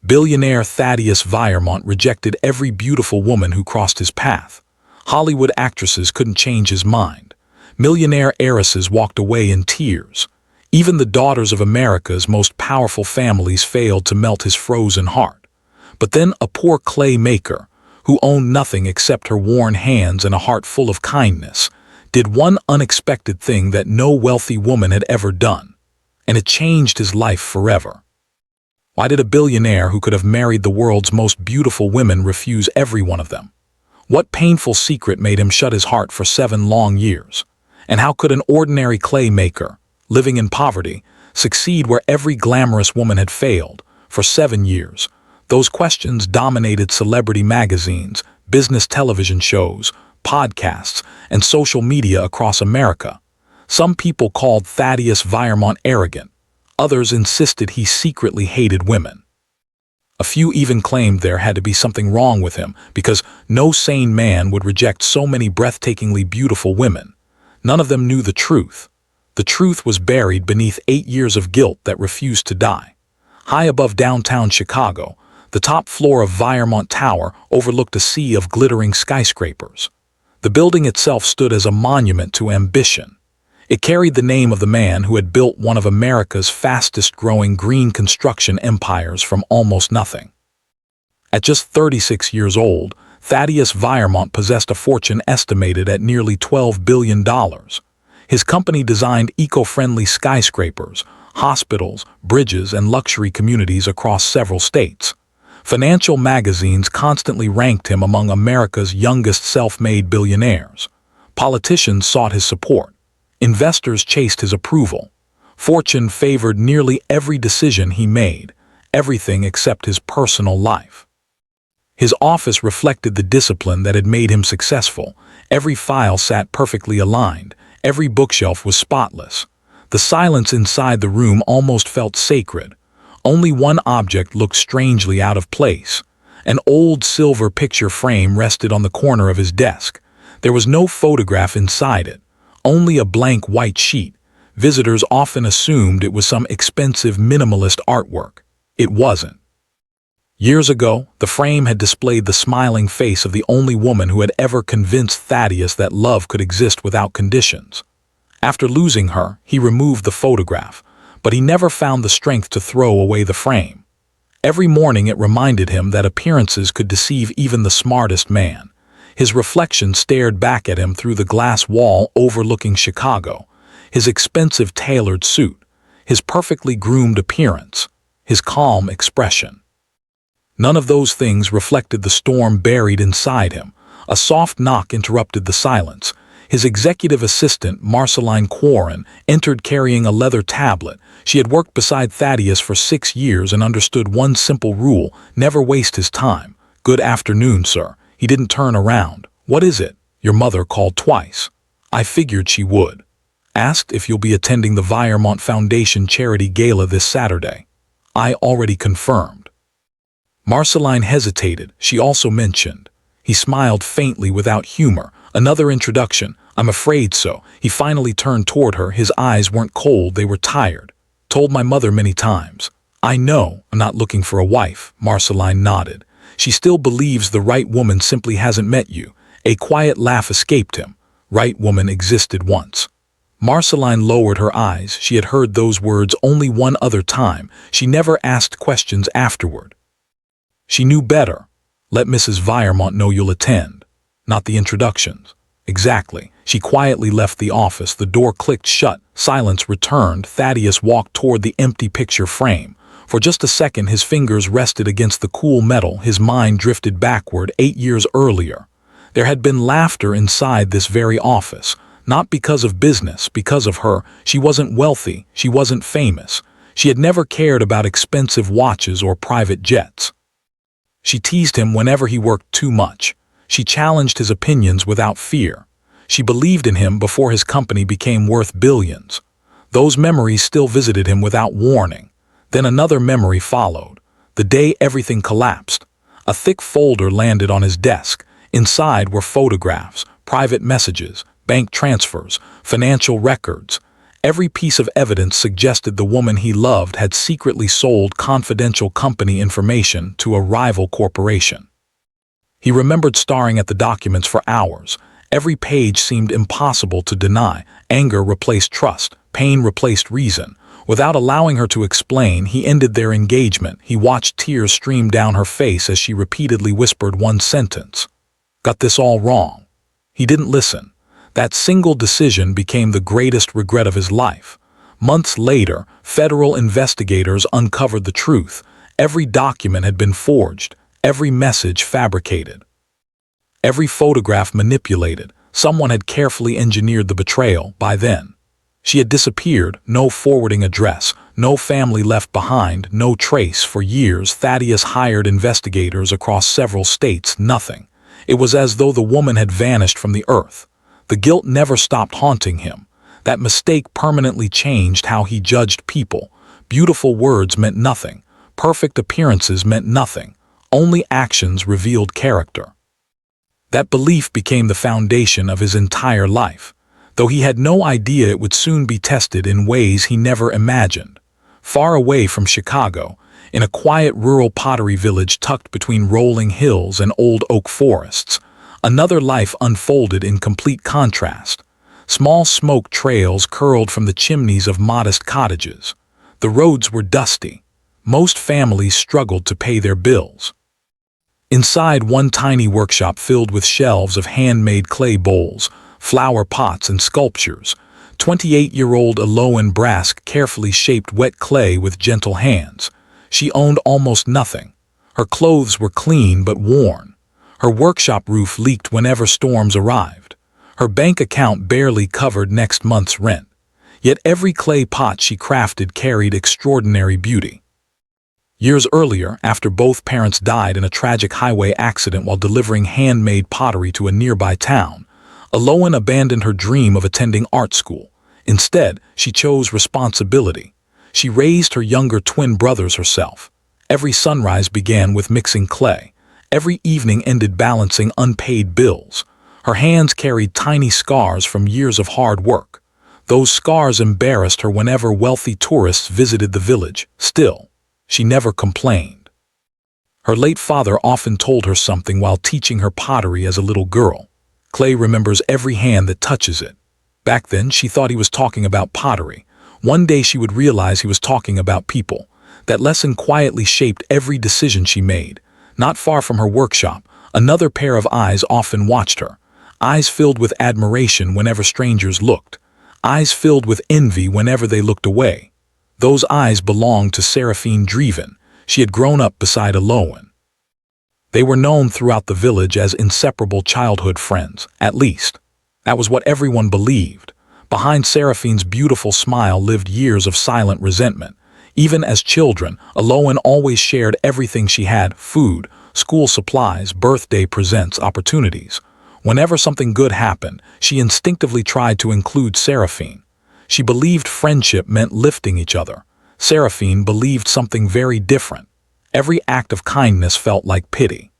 Billionaire Thaddeus Viremont rejected every beautiful woman who crossed his path. Hollywood actresses couldn't change his mind. Millionaire heiresses walked away in tears. Even the daughters of America's most powerful families failed to melt his frozen heart. But then a poor clay maker, who owned nothing except her worn hands and a heart full of kindness, did one unexpected thing that no wealthy woman had ever done. And it changed his life forever. Why did a billionaire who could have married the world's most beautiful women refuse every one of them? What painful secret made him shut his heart for 7 long years? And how could an ordinary clay maker, living in poverty, succeed where every glamorous woman had failed? For 7 years, those questions dominated celebrity magazines, business television shows, podcasts, and social media across America. Some people called Thaddeus Viremont arrogant. Others insisted he secretly hated women. A few even claimed there had to be something wrong with him because no sane man would reject so many breathtakingly beautiful women. None of them knew the truth. The truth was buried beneath 8 years of guilt that refused to die. High above downtown Chicago, the top floor of Viremont Tower overlooked a sea of glittering skyscrapers. The building itself stood as a monument to ambition. It carried the name of the man who had built one of America's fastest-growing green construction empires from almost nothing. At just 36 years old, Thaddeus Viremont possessed a fortune estimated at nearly $12 billion. His company designed eco-friendly skyscrapers, hospitals, bridges, and luxury communities across several states. Financial magazines constantly ranked him among America's youngest self-made billionaires. Politicians sought his support. Investors chased his approval. Fortune favored nearly every decision he made, everything except his personal life. His office reflected the discipline that had made him successful. Every file sat perfectly aligned. Every bookshelf was spotless. The silence inside the room almost felt sacred. Only one object looked strangely out of place. An old silver picture frame rested on the corner of his desk. There was no photograph inside it. Only a blank white sheet. Visitors often assumed it was some expensive minimalist artwork. It wasn't. Years ago, the frame had displayed the smiling face of the only woman who had ever convinced Thaddeus that love could exist without conditions. After losing her, he removed the photograph, but he never found the strength to throw away the frame. Every morning it reminded him that appearances could deceive even the smartest man. His reflection stared back at him through the glass wall overlooking Chicago. His expensive tailored suit, his perfectly groomed appearance, his calm expression. None of those things reflected the storm buried inside him. A soft knock interrupted the silence. His executive assistant, Marceline Quarren, entered carrying a leather tablet. She had worked beside Thaddeus for 6 years and understood one simple rule: never waste his time. "Good afternoon, sir." He didn't turn around. "What is it?" "Your mother called twice." "I figured she would." "Asked if you'll be attending the Viremont Foundation Charity Gala this Saturday." "I already confirmed." Marceline hesitated. She also mentioned. He smiled faintly without humor. "Another introduction." "I'm afraid so." He finally turned toward her. His eyes weren't cold, they were tired. "Told my mother many times." "I know. I'm not looking for a wife." Marceline nodded. "She still believes the right woman simply hasn't met you." A quiet laugh escaped him. "Right woman existed once." Marceline lowered her eyes. She had heard those words only one other time. She never asked questions afterward. She knew better. "Let Mrs. Viremont know you'll attend." "Not the introductions." "Exactly." She quietly left the office. The door clicked shut. Silence returned. Thaddeus walked toward the empty picture frame. For just a second, his fingers rested against the cool metal. His mind drifted backward 8 years earlier. There had been laughter inside this very office. Not because of business, because of her. She wasn't wealthy. She wasn't famous. She had never cared about expensive watches or private jets. She teased him whenever he worked too much. She challenged his opinions without fear. She believed in him before his company became worth billions. Those memories still visited him without warning. Then another memory followed. The day everything collapsed. A thick folder landed on his desk. Inside were photographs, private messages, bank transfers, financial records. Every piece of evidence suggested the woman he loved had secretly sold confidential company information to a rival corporation. He remembered staring at the documents for hours. Every page seemed impossible to deny. Anger replaced trust, pain replaced reason. Without allowing her to explain, he ended their engagement. He watched tears stream down her face as she repeatedly whispered one sentence. Got this all wrong. He didn't listen. That single decision became the greatest regret of his life. Months later, federal investigators uncovered the truth. Every document had been forged, every message fabricated, every photograph manipulated. Someone had carefully engineered the betrayal. By then, she had disappeared, no forwarding address, no family left behind, no trace. For years, Thaddeus hired investigators across several states. Nothing. It was as though the woman had vanished from the earth. The guilt never stopped haunting him. That mistake permanently changed how he judged people. Beautiful words meant nothing. Perfect appearances meant nothing. Only actions revealed character. That belief became the foundation of his entire life, though he had no idea it would soon be tested in ways he never imagined. Far away from Chicago, in a quiet rural pottery village tucked between rolling hills and old oak forests, another life unfolded in complete contrast. Small smoke trails curled from the chimneys of modest cottages. The roads were dusty. Most families struggled to pay their bills. Inside one tiny workshop filled with shelves of handmade clay bowls, flower pots and sculptures, 28-year-old Elowen Brask carefully shaped wet clay with gentle hands. She owned almost nothing. Her clothes were clean but worn. Her workshop roof leaked whenever storms arrived. Her bank account barely covered next month's rent. Yet every clay pot she crafted carried extraordinary beauty. Years earlier, after both parents died in a tragic highway accident while delivering handmade pottery to a nearby town, Elowen abandoned her dream of attending art school. Instead, she chose responsibility. She raised her younger twin brothers herself. Every sunrise began with mixing clay. Every evening ended balancing unpaid bills. Her hands carried tiny scars from years of hard work. Those scars embarrassed her whenever wealthy tourists visited the village. Still, she never complained. Her late father often told her something while teaching her pottery as a little girl. Clay remembers every hand that touches it. Back then, she thought he was talking about pottery. One day she would realize he was talking about people. That lesson quietly shaped every decision she made. Not far from her workshop, another pair of eyes often watched her. Eyes filled with admiration whenever strangers looked. Eyes filled with envy whenever they looked away. Those eyes belonged to Serephine Draeven. She had grown up beside Elowen. They were known throughout the village as inseparable childhood friends, at least. That was what everyone believed. Behind Serephine's beautiful smile lived years of silent resentment. Even as children, Elowen always shared everything she had: food, school supplies, birthday presents, opportunities. Whenever something good happened, she instinctively tried to include Serephine. She believed friendship meant lifting each other. Serephine believed something very different. Every act of kindness felt like pity.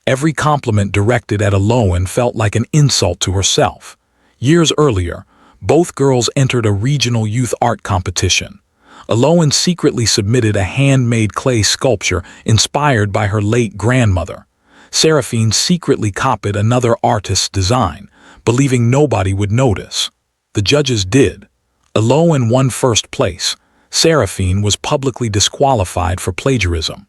Every compliment directed at Elowen felt like an insult to herself. Years earlier, both girls entered a regional youth art competition. Elowen secretly submitted a handmade clay sculpture inspired by her late grandmother. Serephine secretly copied another artist's design, believing nobody would notice. The judges did. Elowen won first place. Serephine was publicly disqualified for plagiarism.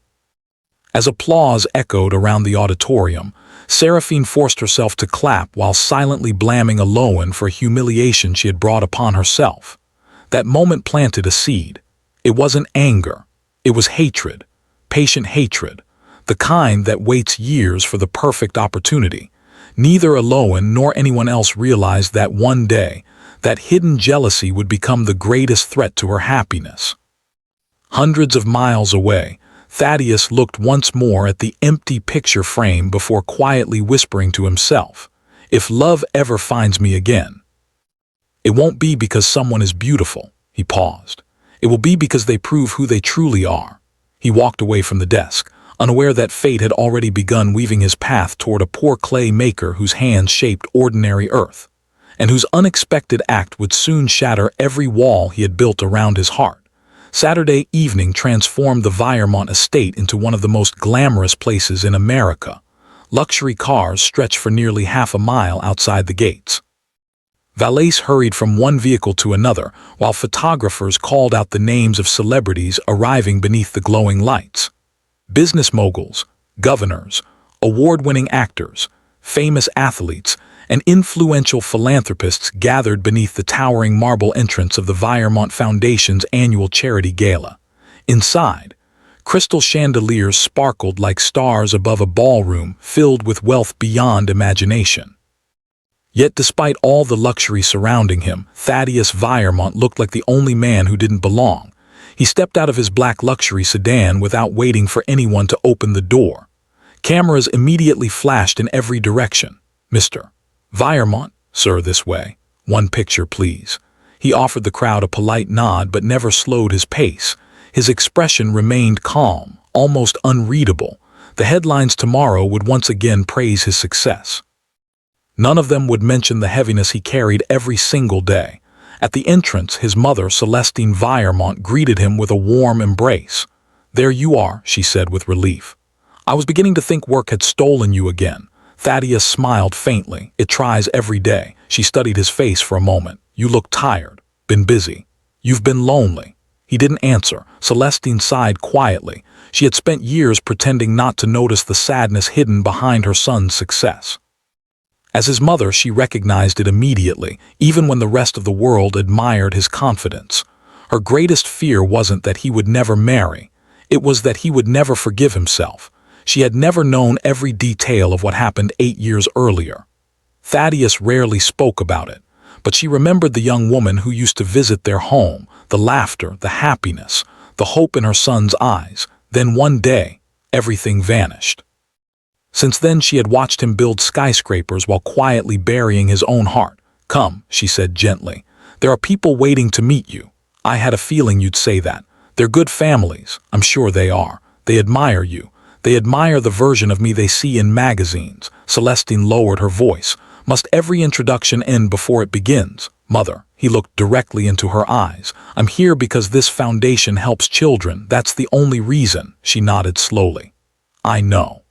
As applause echoed around the auditorium, Serephine forced herself to clap while silently blaming Elowen for humiliation she had brought upon herself. That moment planted a seed. It wasn't anger. It was hatred. Patient hatred. The kind that waits years for the perfect opportunity. Neither Elowen nor anyone else realized that one day, that hidden jealousy would become the greatest threat to her happiness. Hundreds of miles away, Thaddeus looked once more at the empty picture frame before quietly whispering to himself, "If love ever finds me again, it won't be because someone is beautiful." He paused. "It will be because they prove who they truly are." He walked away from the desk, unaware that fate had already begun weaving his path toward a poor clay maker whose hands shaped ordinary earth. and whose unexpected act would soon shatter every wall he had built around his heart. Saturday evening transformed the Viremont estate into one of the most glamorous places in America. Luxury cars stretched for nearly half a mile outside the gates. Valets hurried from one vehicle to another, while photographers called out the names of celebrities arriving beneath the glowing lights. Business moguls, governors, award-winning actors, famous athletes, and influential philanthropists gathered beneath the towering marble entrance of the Viremont Foundation's annual charity gala. Inside, crystal chandeliers sparkled like stars above a ballroom filled with wealth beyond imagination. Yet despite all the luxury surrounding him, Thaddeus Viremont looked like the only man who didn't belong. He stepped out of his black luxury sedan without waiting for anyone to open the door. Cameras immediately flashed in every direction. "Mr. Viremont, sir, this way. One picture, please." He offered the crowd a polite nod but never slowed his pace. His expression remained calm, almost unreadable. The headlines tomorrow would once again praise his success. None of them would mention the heaviness he carried every single day. At the entrance, his mother, Serephine Draeven, greeted him with a warm embrace. "There you are," she said with relief. "I was beginning to think work had stolen you again." Thaddeus smiled faintly. "It tries every day." She studied his face for a moment. "You look tired. Been busy. You've been lonely." He didn't answer. Celestine sighed quietly. She had spent years pretending not to notice the sadness hidden behind her son's success. As his mother, she recognized it immediately, even when the rest of the world admired his confidence. Her greatest fear wasn't that he would never marry. It was that he would never forgive himself. She had never known every detail of what happened 8 years earlier. Thaddeus rarely spoke about it, but she remembered the young woman who used to visit their home, the laughter, the happiness, the hope in her son's eyes. Then one day, everything vanished. Since then, she had watched him build skyscrapers while quietly burying his own heart. "Come," she said gently. "There are people waiting to meet you. I had a feeling you'd say that. They're good families. I'm sure they are. They admire you. They admire the version of me they see in magazines." Celestine lowered her voice. "Must every introduction end before it begins?" "Mother," he looked directly into her eyes. "I'm here because this foundation helps children. That's the only reason." She nodded slowly. "I know."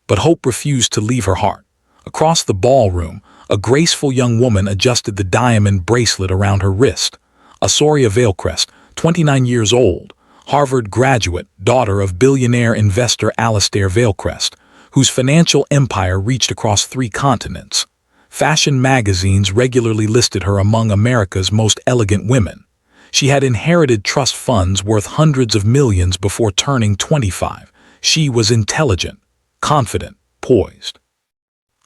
But hope refused to leave her heart. Across the ballroom, a graceful young woman adjusted the diamond bracelet around her wrist. Asoria Veilcrest, 29 years old, Harvard graduate, daughter of billionaire investor Alastair Veilcrest, whose financial empire reached across 3 continents. Fashion magazines regularly listed her among America's most elegant women. She had inherited trust funds worth hundreds of millions before turning 25. She was intelligent, confident, poised.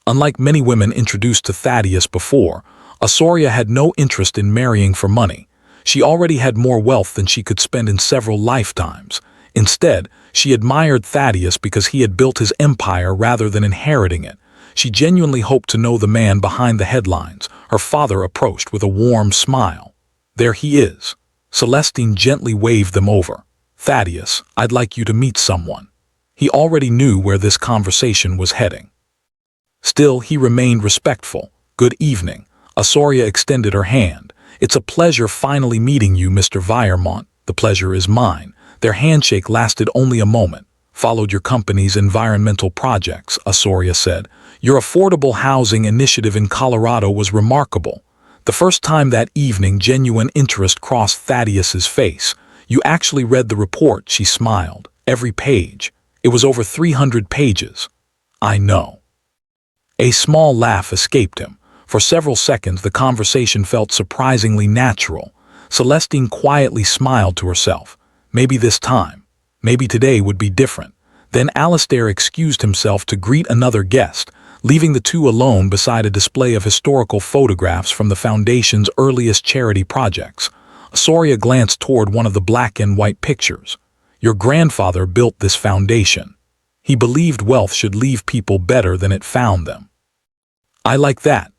Unlike many women introduced to Thaddeus before, Asoria had no interest in marrying for money. She already had more wealth than she could spend in several lifetimes. Instead, she admired Thaddeus because he had built his empire rather than inheriting it. She genuinely hoped to know the man behind the headlines. Her father approached with a warm smile. "There he is." Celestine gently waved them over. "Thaddeus, I'd like you to meet someone." He already knew where this conversation was heading. Still, he remained respectful. "Good evening." Asoria extended her hand. "It's a pleasure finally meeting you, Mr. Viremont." "The pleasure is mine." Their handshake lasted only a moment. "Followed your company's environmental projects," Asoria said. "Your affordable housing initiative in Colorado was remarkable." The first time that evening, genuine interest crossed Thaddeus's face. "You actually read the report," she smiled. "Every page. It was over 300 pages." "I know." A small laugh escaped him. For several seconds, the conversation felt surprisingly natural. Celestine quietly smiled to herself. Maybe this time, maybe today would be different. Then Alastair excused himself to greet another guest, leaving the two alone beside a display of historical photographs from the Foundation's earliest charity projects. Asoria glanced toward one of the black and white pictures. "Your grandfather built this foundation. He believed wealth should leave people better than it found them." "I like that."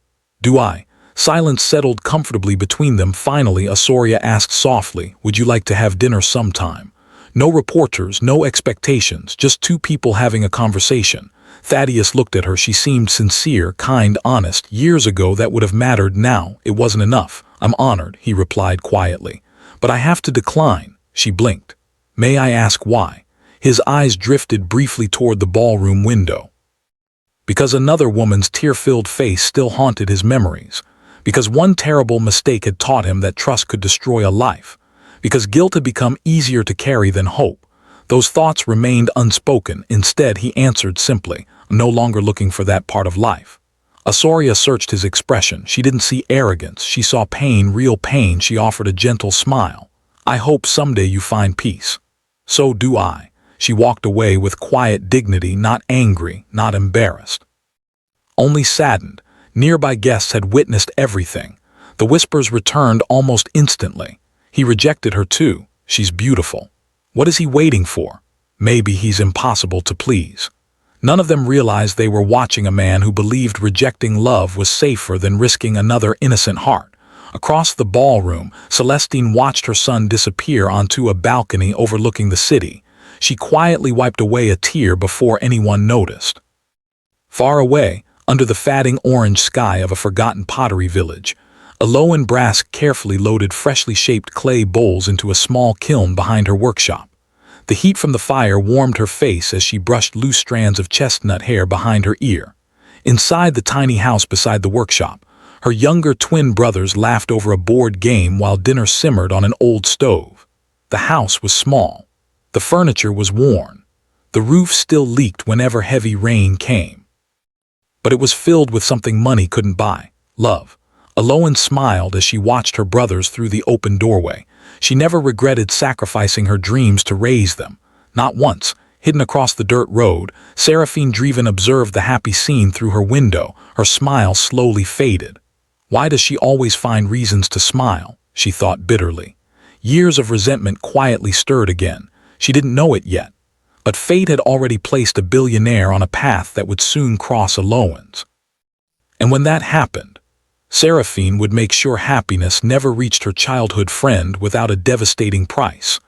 "Do I?" Silence settled comfortably between them. Finally, Asoria asked softly, "Would you like to have dinner sometime?" No reporters, no expectations, just 2 people having a conversation. Thaddeus looked at her. She seemed sincere, kind, honest. Years ago that would have mattered. Now it wasn't enough. I'm honored, he replied quietly. But I have to decline. She blinked. May I ask why? His eyes drifted briefly toward the ballroom window. Because another woman's tear-filled face still haunted his memories. Because one terrible mistake had taught him that trust could destroy a life. Because guilt had become easier to carry than hope. Those thoughts remained unspoken. Instead, he answered simply, I'm no longer looking for that part of life. Asoria searched his expression. She didn't see arrogance. She saw pain, real pain. She offered a gentle smile. I hope someday you find peace. So do I. She walked away with quiet dignity, not angry, not embarrassed. Only saddened. Nearby guests had witnessed everything. The whispers returned almost instantly. He rejected her too. She's beautiful. What is he waiting for? Maybe he's impossible to please. None of them realized they were watching a man who believed rejecting love was safer than risking another innocent heart. Across the ballroom, Celestine watched her son disappear onto a balcony overlooking the city. She quietly wiped away a tear before anyone noticed. Far away, under the fading orange sky of a forgotten pottery village, Elowen Brask carefully loaded freshly shaped clay bowls into a small kiln behind her workshop. The heat from the fire warmed her face as she brushed loose strands of chestnut hair behind her ear. Inside the tiny house beside the workshop, her younger twin brothers laughed over a board game while dinner simmered on an old stove. The house was small. The furniture was worn. The roof still leaked whenever heavy rain came. But it was filled with something money couldn't buy: love. Elowen smiled as she watched her brothers through the open doorway. She never regretted sacrificing her dreams to raise them. Not once. Hidden across the dirt road, Serephine Draeven observed the happy scene through her window. Her smile slowly faded. Why does she always find reasons to smile? She thought bitterly. Years of resentment quietly stirred again. She didn't know it yet. But fate had already placed a billionaire on a path that would soon cross Elowen's. And when that happened, Serephine would make sure happiness never reached her childhood friend without a devastating price.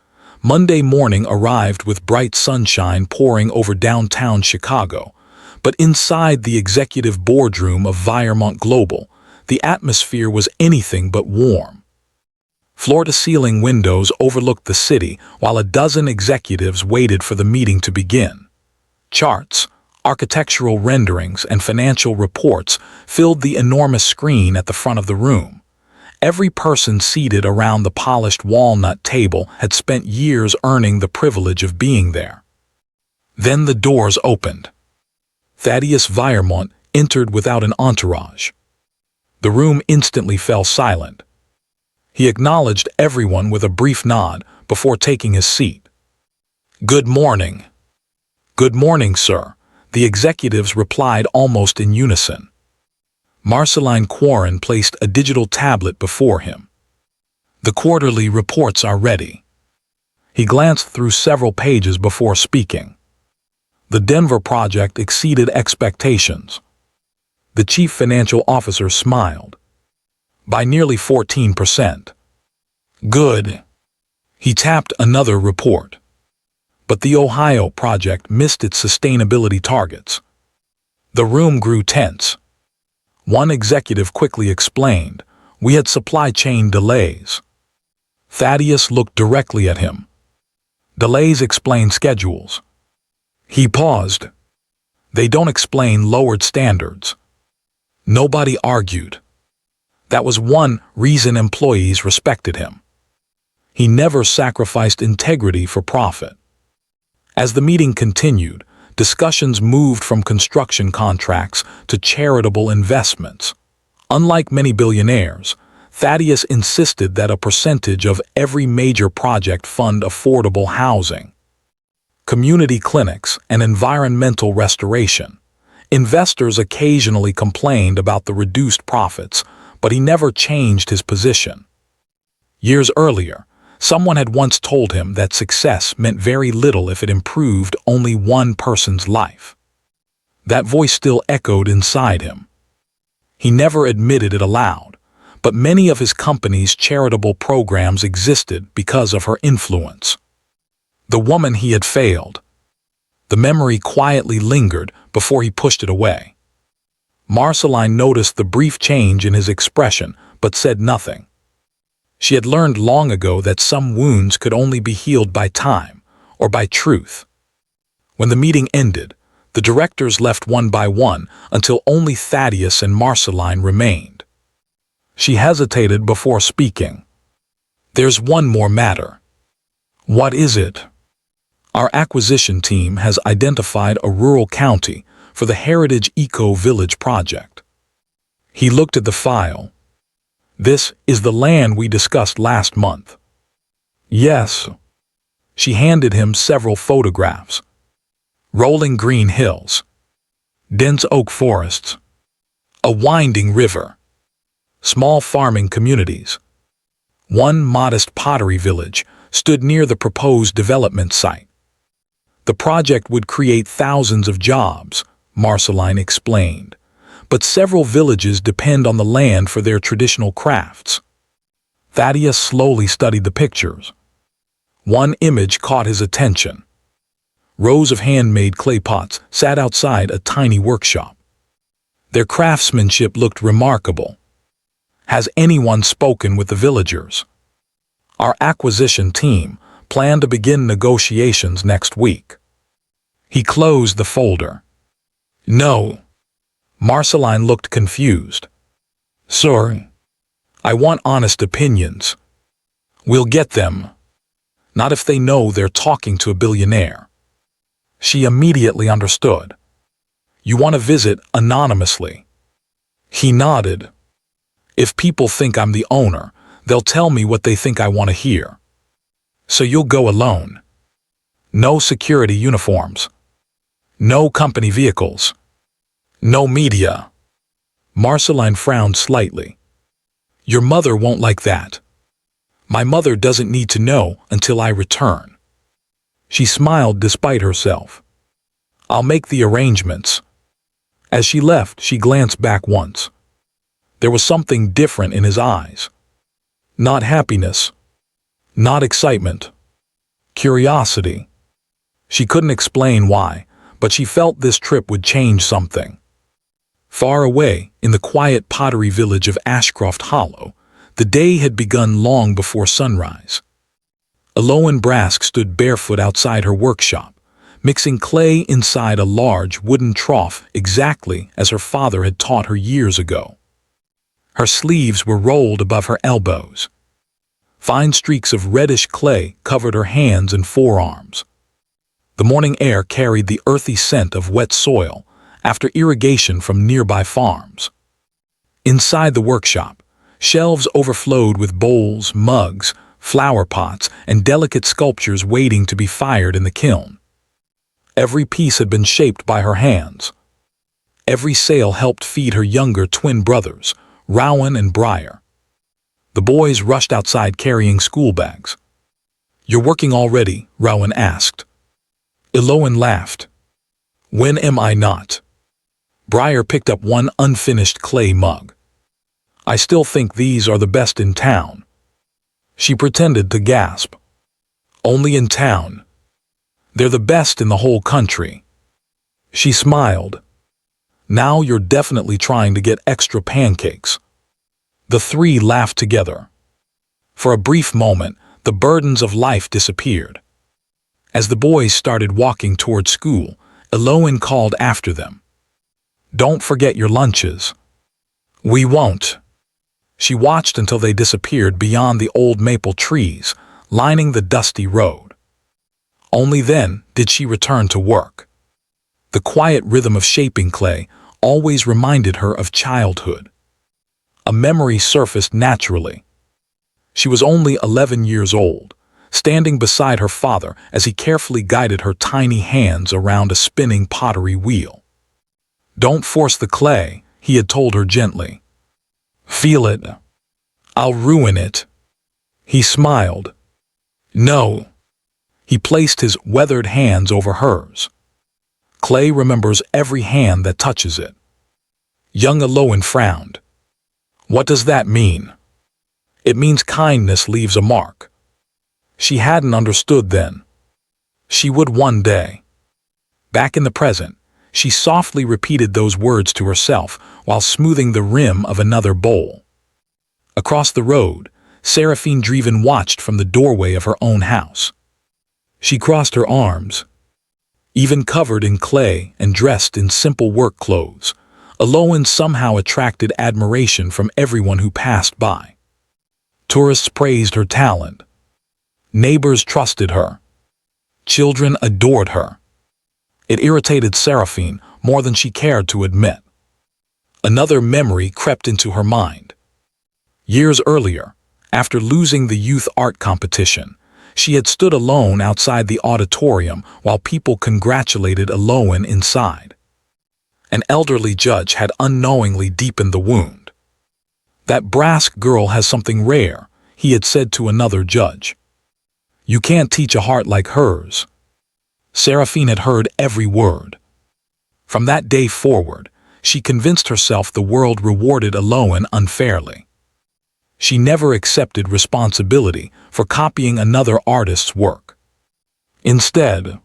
Monday morning arrived with bright sunshine pouring over downtown Chicago, but inside the executive boardroom of Viremont Global, the atmosphere was anything but warm. Floor-to-ceiling windows overlooked the city while a dozen executives waited for the meeting to begin. Charts, architectural renderings, and financial reports filled the enormous screen at the front of the room. Every person seated around the polished walnut table had spent years earning the privilege of being there. Then the doors opened. Thaddeus Viremont entered without an entourage. The room instantly fell silent. He acknowledged everyone with a brief nod before taking his seat. "Good morning." "Good morning, sir," the executives replied almost in unison. Marceline Quarren placed a digital tablet before him. "The quarterly reports are ready." He glanced through several pages before speaking. "The Denver project exceeded expectations." The chief financial officer smiled. "By nearly 14%. "Good." He tapped another report. "But the Ohio project missed its sustainability targets." The room grew tense. One executive quickly explained, "We had supply chain delays." Thaddeus looked directly at him. "Delays explain schedules." He paused. "They don't explain lowered standards." Nobody argued. That was one reason employees respected him. He never sacrificed integrity for profit. As the meeting continued, discussions moved from construction contracts to charitable investments. Unlike many billionaires, Thaddeus insisted that a percentage of every major project fund affordable housing, community clinics, and environmental restoration. Investors occasionally complained about the reduced profits, but he never changed his position. Years earlier, someone had once told him that success meant very little if it improved only one person's life. That voice still echoed inside him. He never admitted it aloud, but many of his company's charitable programs existed because of her influence. The woman he had failed. The memory quietly lingered before he pushed it away. Marceline noticed the brief change in his expression, but said nothing. She had learned long ago that some wounds could only be healed by time, or by truth. When the meeting ended, the directors left one by one until only Thaddeus and Marceline remained. She hesitated before speaking. "There's one more matter." "What is it?" "Our acquisition team has identified a rural county for the Heritage Eco-Village project." He looked at the file. "This is the land we discussed last month." "Yes." She handed him several photographs. Rolling green hills, dense oak forests, a winding river, small farming communities. One modest pottery village stood near the proposed development site. The project would create thousands of jobs, Marceline explained, but several villages depend on the land for their traditional crafts. Thaddeus slowly studied the pictures. One image caught his attention. Rows of handmade clay pots sat outside a tiny workshop. Their craftsmanship looked remarkable. "Has anyone spoken with the villagers?" "Our acquisition team planned to begin negotiations next week." He closed the folder. "No." Marceline looked confused. "Sorry. I want honest opinions." "We'll get them. Not if they know they're talking to a billionaire." She immediately understood. "You want to visit anonymously?" He nodded. "If people think I'm the owner, they'll tell me what they think I want to hear." "So you'll go alone?" "No security uniforms. No company vehicles. No media." Marceline frowned slightly. "Your mother won't like that." "My mother doesn't need to know until I return." She smiled despite herself. "I'll make the arrangements." As she left, she glanced back once. There was something different in his eyes. Not happiness. Not excitement. Curiosity. She couldn't explain why, but she felt this trip would change something. Far away, in the quiet pottery village of Ashcroft Hollow, the day had begun long before sunrise. Elowen Brask stood barefoot outside her workshop, mixing clay inside a large wooden trough exactly as her father had taught her years ago. Her sleeves were rolled above her elbows. Fine streaks of reddish clay covered her hands and forearms. The morning air carried the earthy scent of wet soil after irrigation from nearby farms. Inside the workshop, shelves overflowed with bowls, mugs, flower pots, and delicate sculptures waiting to be fired in the kiln. Every piece had been shaped by her hands. Every sale helped feed her younger twin brothers, Rowan and Briar. The boys rushed outside carrying school bags. "You're working already?" Rowan asked. Elowen laughed. "When am I not?" Briar picked up one unfinished clay mug. "I still think these are the best in town." She pretended to gasp. "Only in town. They're the best in the whole country." She smiled. "Now you're definitely trying to get extra pancakes." The three laughed together. For a brief moment, the burdens of life disappeared. As the boys started walking toward school, Elowen called after them. "Don't forget your lunches." "We won't." She watched until they disappeared beyond the old maple trees, lining the dusty road. Only then did she return to work. The quiet rhythm of shaping clay always reminded her of childhood. A memory surfaced naturally. She was only 11 years old, standing beside her father as he carefully guided her tiny hands around a spinning pottery wheel. "Don't force the clay," he had told her gently. "Feel it. I'll ruin it." He smiled. "No." He placed his weathered hands over hers. "Clay remembers every hand that touches it." Young Elowen frowned. "What does that mean?" "It means kindness leaves a mark." She hadn't understood then. She would one day. Back in the present, she softly repeated those words to herself while smoothing the rim of another bowl. Across the road, Serephine Draeven watched from the doorway of her own house. She crossed her arms. Even covered in clay and dressed in simple work clothes, Elowen somehow attracted admiration from everyone who passed by. Tourists praised her talent. Neighbors trusted her. Children adored her. It irritated Serephine more than she cared to admit. Another memory crept into her mind. Years earlier, after losing the youth art competition, she had stood alone outside the auditorium while people congratulated Elowen inside. An elderly judge had unknowingly deepened the wound. "That Brask girl has something rare," he had said to another judge. "You can't teach a heart like hers." Serephine had heard every word. From that day forward, she convinced herself the world rewarded Elowen unfairly. She never accepted responsibility for copying another artist's work. Instead,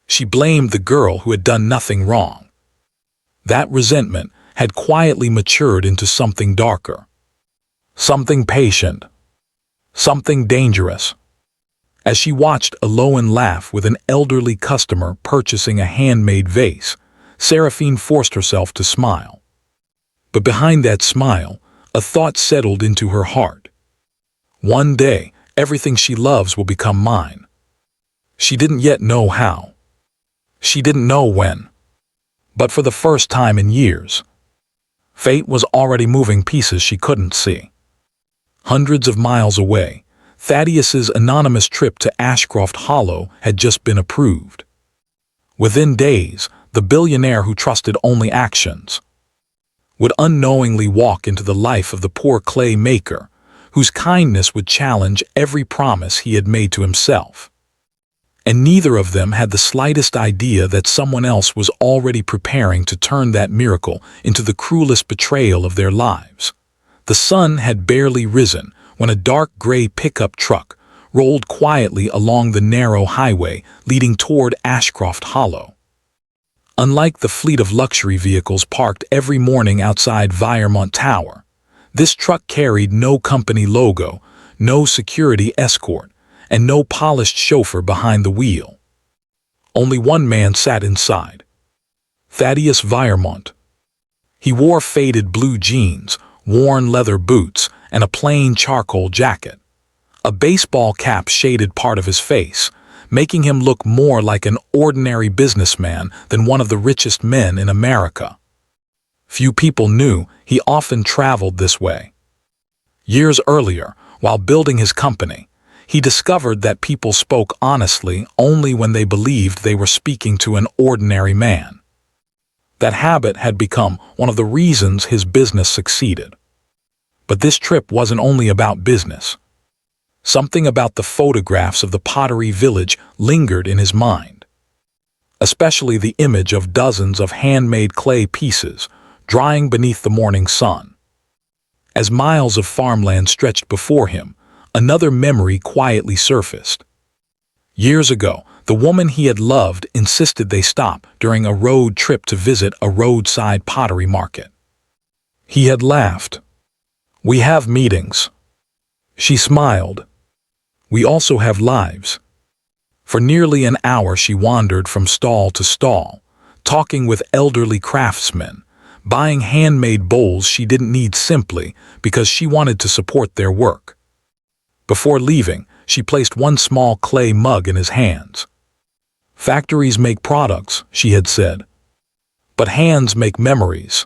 she blamed the girl who had done nothing wrong. That resentment had quietly matured into something darker, something patient, something dangerous. As she watched Elowen laugh with an elderly customer purchasing a handmade vase, Serephine forced herself to smile. But behind that smile, a thought settled into her heart. One day, everything she loves will become mine. She didn't yet know how. She didn't know when. But for the first time in years, fate was already moving pieces she couldn't see. Hundreds of miles away, Thaddeus's anonymous trip to Ashcroft Hollow had just been approved. Within days, the billionaire who trusted only actions would unknowingly walk into the life of the poor clay maker, whose kindness would challenge every promise he had made to himself. And neither of them had the slightest idea that someone else was already preparing to turn that miracle into the cruelest betrayal of their lives. The sun had barely risen when a dark gray pickup truck rolled quietly along the narrow highway leading toward Ashcroft Hollow. Unlike the fleet of luxury vehicles parked every morning outside Viremont Tower, this truck carried no company logo, no security escort, and no polished chauffeur behind the wheel. Only one man sat inside: Thaddeus Viremont. He wore faded blue jeans, worn leather boots, and a plain charcoal jacket. A baseball cap shaded part of his face, making him look more like an ordinary businessman than one of the richest men in America. Few people knew he often traveled this way. Years earlier, while building his company, he discovered that people spoke honestly only when they believed they were speaking to an ordinary man. That habit had become one of the reasons his business succeeded. But this trip wasn't only about business. Something about the photographs of the pottery village lingered in his mind, especially the image of dozens of handmade clay pieces drying beneath the morning sun. As miles of farmland stretched before him, another memory quietly surfaced. Years ago, the woman he had loved insisted they stop during a road trip to visit a roadside pottery market. He had laughed. "We have meetings." She smiled. "We also have lives." For nearly an hour she wandered from stall to stall, talking with elderly craftsmen, buying handmade bowls she didn't need simply because she wanted to support their work. Before leaving, she placed one small clay mug in his hands. "Factories make products," she had said, "but hands make memories."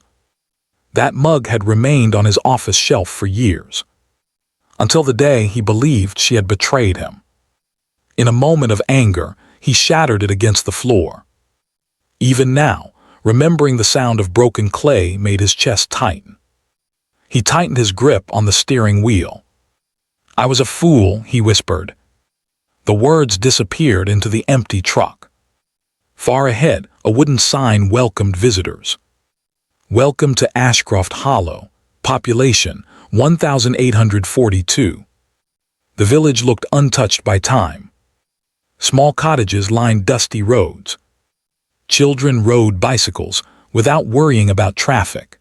That mug had remained on his office shelf for years, until the day he believed she had betrayed him. In a moment of anger, he shattered it against the floor. Even now, remembering the sound of broken clay made his chest tighten. He tightened his grip on the steering wheel. "I was a fool," he whispered. The words disappeared into the empty truck. Far ahead, a wooden sign welcomed visitors. "Welcome to Ashcroft Hollow, population 1,842. The village looked untouched by time. Small cottages lined dusty roads. Children rode bicycles without worrying about traffic.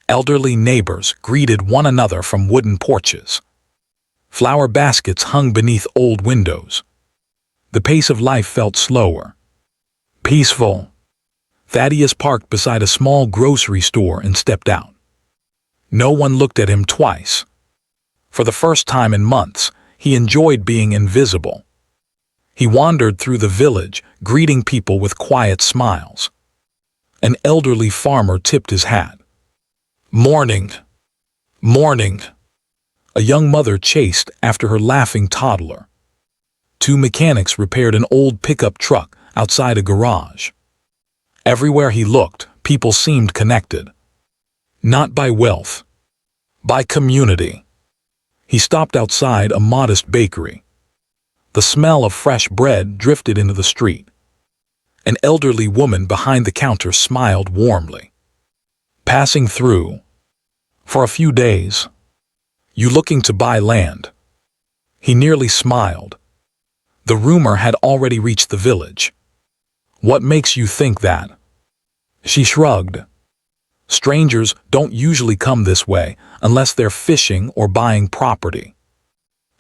Elderly neighbors greeted one another from wooden porches. Flower baskets hung beneath old windows. The pace of life felt slower. Peaceful. Thaddeus parked beside a small grocery store and stepped out. No one looked at him twice. For the first time in months, he enjoyed being invisible. He wandered through the village, greeting people with quiet smiles. An elderly farmer tipped his hat. "Morning. Morning." A young mother chased after her laughing toddler. Two mechanics repaired an old pickup truck outside a garage. Everywhere he looked, people seemed connected. Not by wealth, by community. He stopped outside a modest bakery. The smell of fresh bread drifted into the street. An elderly woman behind the counter smiled warmly. "Passing through. For a few days. You looking to buy land?" He nearly smiled. The rumor had already reached the village. "What makes you think that?" She shrugged. "Strangers don't usually come this way unless they're fishing or buying property.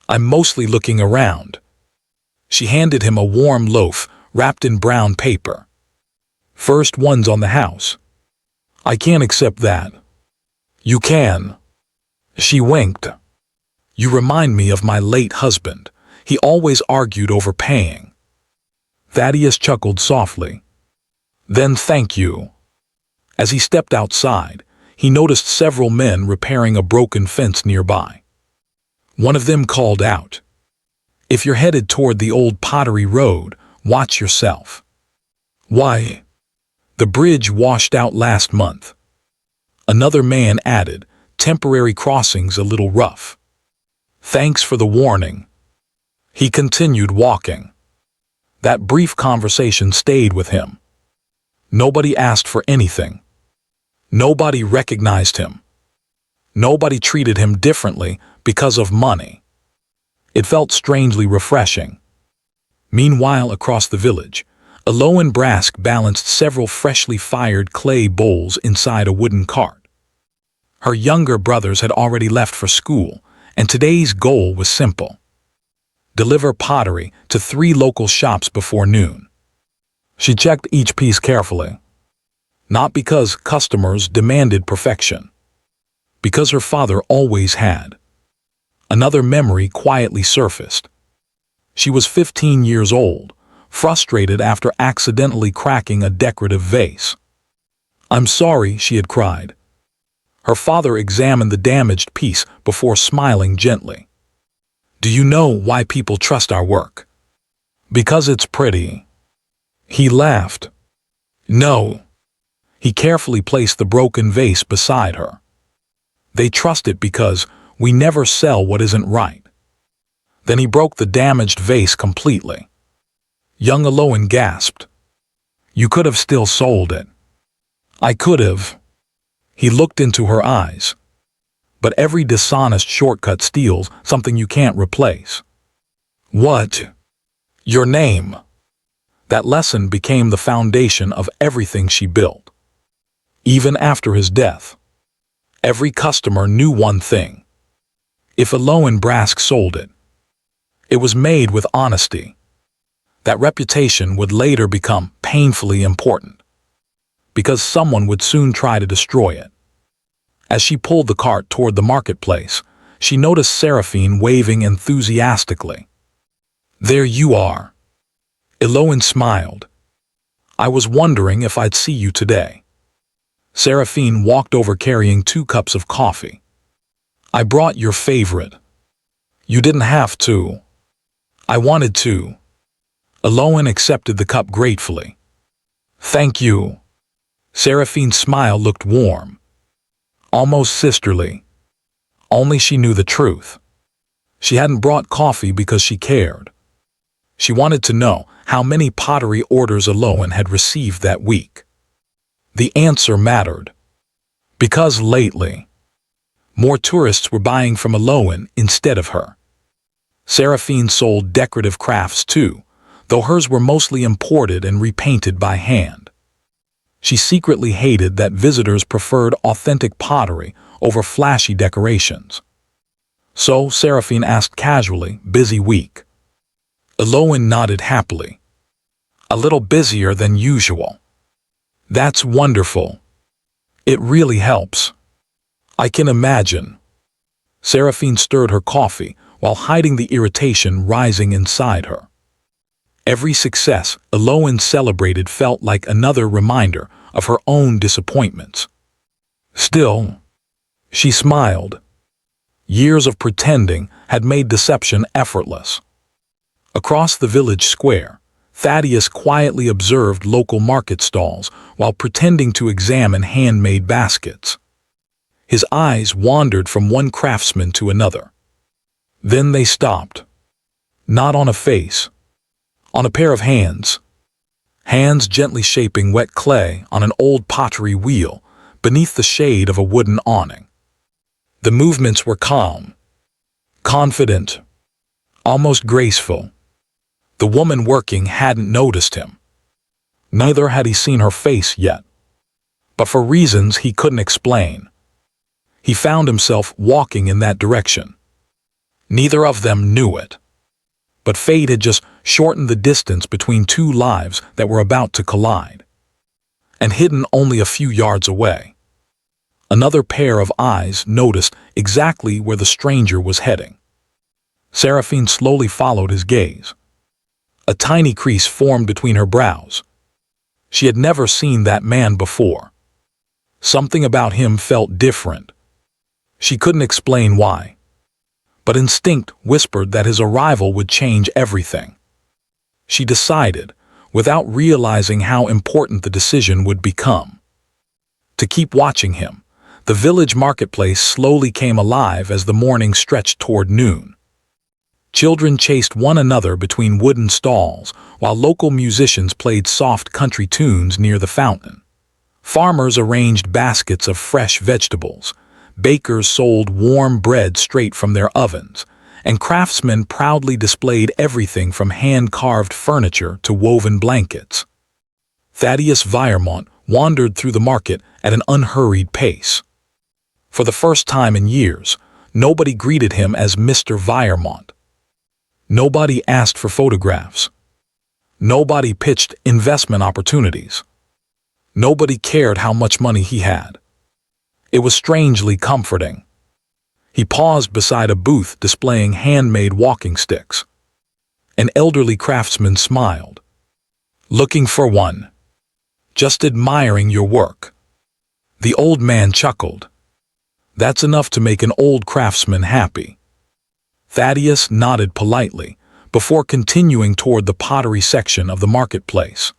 I'm mostly looking around." She handed him a warm loaf wrapped in brown paper. "First one's on the house." "I can't accept that." "You can." She winked. "You remind me of my late husband. He always argued over paying." Thaddeus chuckled softly. "Then thank you." As he stepped outside, he noticed several men repairing a broken fence nearby. One of them called out, "If you're headed toward the old pottery road, watch yourself." "Why?" "The bridge washed out last month." Another man added, "Temporary crossings a little rough." "Thanks for the warning." He continued walking. That brief conversation stayed with him. Nobody asked for anything. Nobody recognized him. Nobody treated him differently because of money. It felt strangely refreshing. Meanwhile, across the village, Elowen Brask balanced several freshly fired clay bowls inside a wooden cart. Her younger brothers had already left for school, and today's goal was simple: deliver pottery to 3 local shops before noon. She checked each piece carefully. Not because customers demanded perfection. Because her father always had. Another memory quietly surfaced. She was 15 years old, frustrated after accidentally cracking a decorative vase. "I'm sorry," she had cried. Her father examined the damaged piece before smiling gently. "Do you know why people trust our work?" "Because it's pretty." He laughed. "No." He carefully placed the broken vase beside her. "They trust it because we never sell what isn't right." Then he broke the damaged vase completely. Young Elowen gasped. "You could have still sold it." "I could have." He looked into her eyes. "But every dishonest shortcut steals something you can't replace." "What?" "Your name." That lesson became the foundation of everything she built. Even after his death, every customer knew one thing. If Elowen Brask sold it, it was made with honesty. That reputation would later become painfully important, because someone would soon try to destroy it. As she pulled the cart toward the marketplace, she noticed Serephine waving enthusiastically. "There you are." Elowen smiled. "I was wondering if I'd see you today." Serephine walked over carrying 2 cups of coffee. "I brought your favorite." "You didn't have to." "I wanted to." Elowen accepted the cup gratefully. "Thank you." Serephine's smile looked warm, almost sisterly. Only she knew the truth. She hadn't brought coffee because she cared. She wanted to know how many pottery orders Elowen had received that week. The answer mattered. Because lately, more tourists were buying from Elowen instead of her. Serephine sold decorative crafts too, though hers were mostly imported and repainted by hand. She secretly hated that visitors preferred authentic pottery over flashy decorations. So Serephine asked casually, "Busy week?" Elowen nodded happily. "A little busier than usual." "That's wonderful. It really helps." "I can imagine." Serephine stirred her coffee while hiding the irritation rising inside her. Every success Elowen celebrated felt like another reminder of her own disappointments. Still, she smiled. Years of pretending had made deception effortless. Across the village square, Thaddeus quietly observed local market stalls while pretending to examine handmade baskets. His eyes wandered from one craftsman to another. Then they stopped. Not on a face. On a pair of hands. Hands gently shaping wet clay on an old pottery wheel beneath the shade of a wooden awning. The movements were calm, confident, almost graceful. The woman working hadn't noticed him. Neither had he seen her face yet. But for reasons he couldn't explain, he found himself walking in that direction. Neither of them knew it. But fate had just shortened the distance between two lives that were about to collide. And hidden only a few yards away, another pair of eyes noticed exactly where the stranger was heading. Serephine slowly followed his gaze. A tiny crease formed between her brows. She had never seen that man before. Something about him felt different. She couldn't explain why. But instinct whispered that his arrival would change everything. She decided, without realizing how important the decision would become, to keep watching him. The village marketplace slowly came alive as the morning stretched toward noon. Children chased one another between wooden stalls, while local musicians played soft country tunes near the fountain. Farmers arranged baskets of fresh vegetables. Bakers sold warm bread straight from their ovens, and craftsmen proudly displayed everything from hand-carved furniture to woven blankets. Thaddeus Viremont wandered through the market at an unhurried pace. For the first time in years, nobody greeted him as Mr. Viremont. Nobody asked for photographs. Nobody pitched investment opportunities. Nobody cared how much money he had. It was strangely comforting. He paused beside a booth displaying handmade walking sticks. An elderly craftsman smiled. "Looking for one. Just admiring your work." The old man chuckled. "That's enough to make an old craftsman happy." Thaddeus nodded politely before continuing toward the pottery section of the marketplace.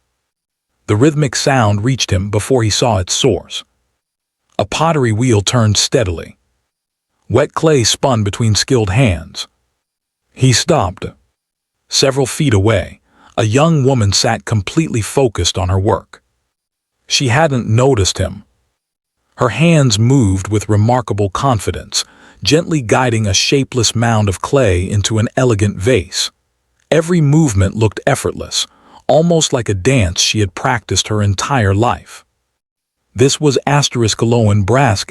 The rhythmic sound reached him before he saw its source. A pottery wheel turned steadily. Wet clay spun between skilled hands. He stopped. Several feet away, a young woman sat completely focused on her work. She hadn't noticed him. Her hands moved with remarkable confidence, gently guiding a shapeless mound of clay into an elegant vase. Every movement looked effortless, almost like a dance she had practiced her entire life. This was Elowen Brask.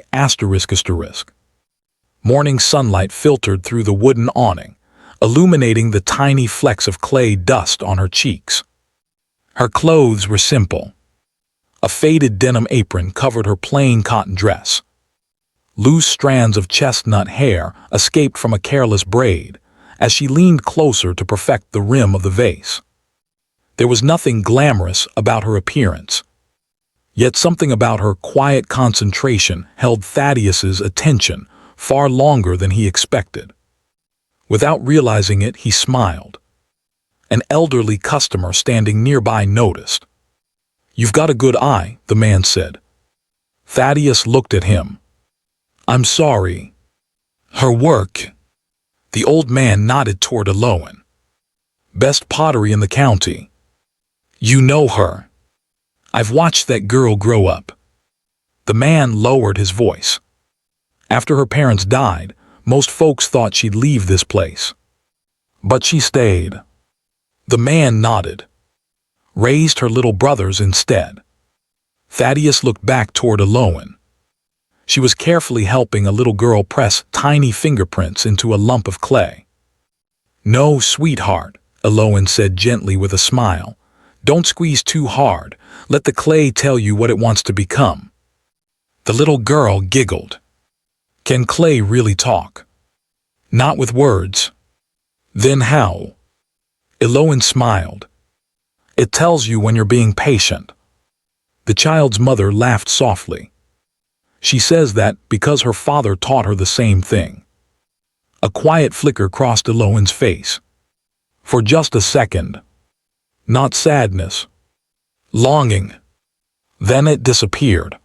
Morning sunlight filtered through the wooden awning, illuminating the tiny flecks of clay dust on her cheeks. Her clothes were simple. A faded denim apron covered her plain cotton dress. Loose strands of chestnut hair escaped from a careless braid as she leaned closer to perfect the rim of the vase. There was nothing glamorous about her appearance. Yet something about her quiet concentration held Thaddeus's attention far longer than he expected. Without realizing it, he smiled. An elderly customer standing nearby noticed. "You've got a good eye," the man said. Thaddeus looked at him. "I'm sorry." "Her work." The old man nodded toward Elowen. "Best pottery in the county. You know her." "I've watched that girl grow up." The man lowered his voice. "After her parents died, most folks thought she'd leave this place. But she stayed. The man nodded. Raised her little brothers instead. Thaddeus looked back toward Elowen. She was carefully helping a little girl press tiny fingerprints into a lump of clay. "No, sweetheart," Elowen said gently with a smile. "Don't squeeze too hard. Let the clay tell you what it wants to become." The little girl giggled. "Can clay really talk?" "Not with words." "Then how?" Elowen smiled. "It tells you when you're being patient." The child's mother laughed softly. She says that because her father taught her the same thing. A quiet flicker crossed Elowen's face. For just a second. Not sadness. Longing. Then it disappeared.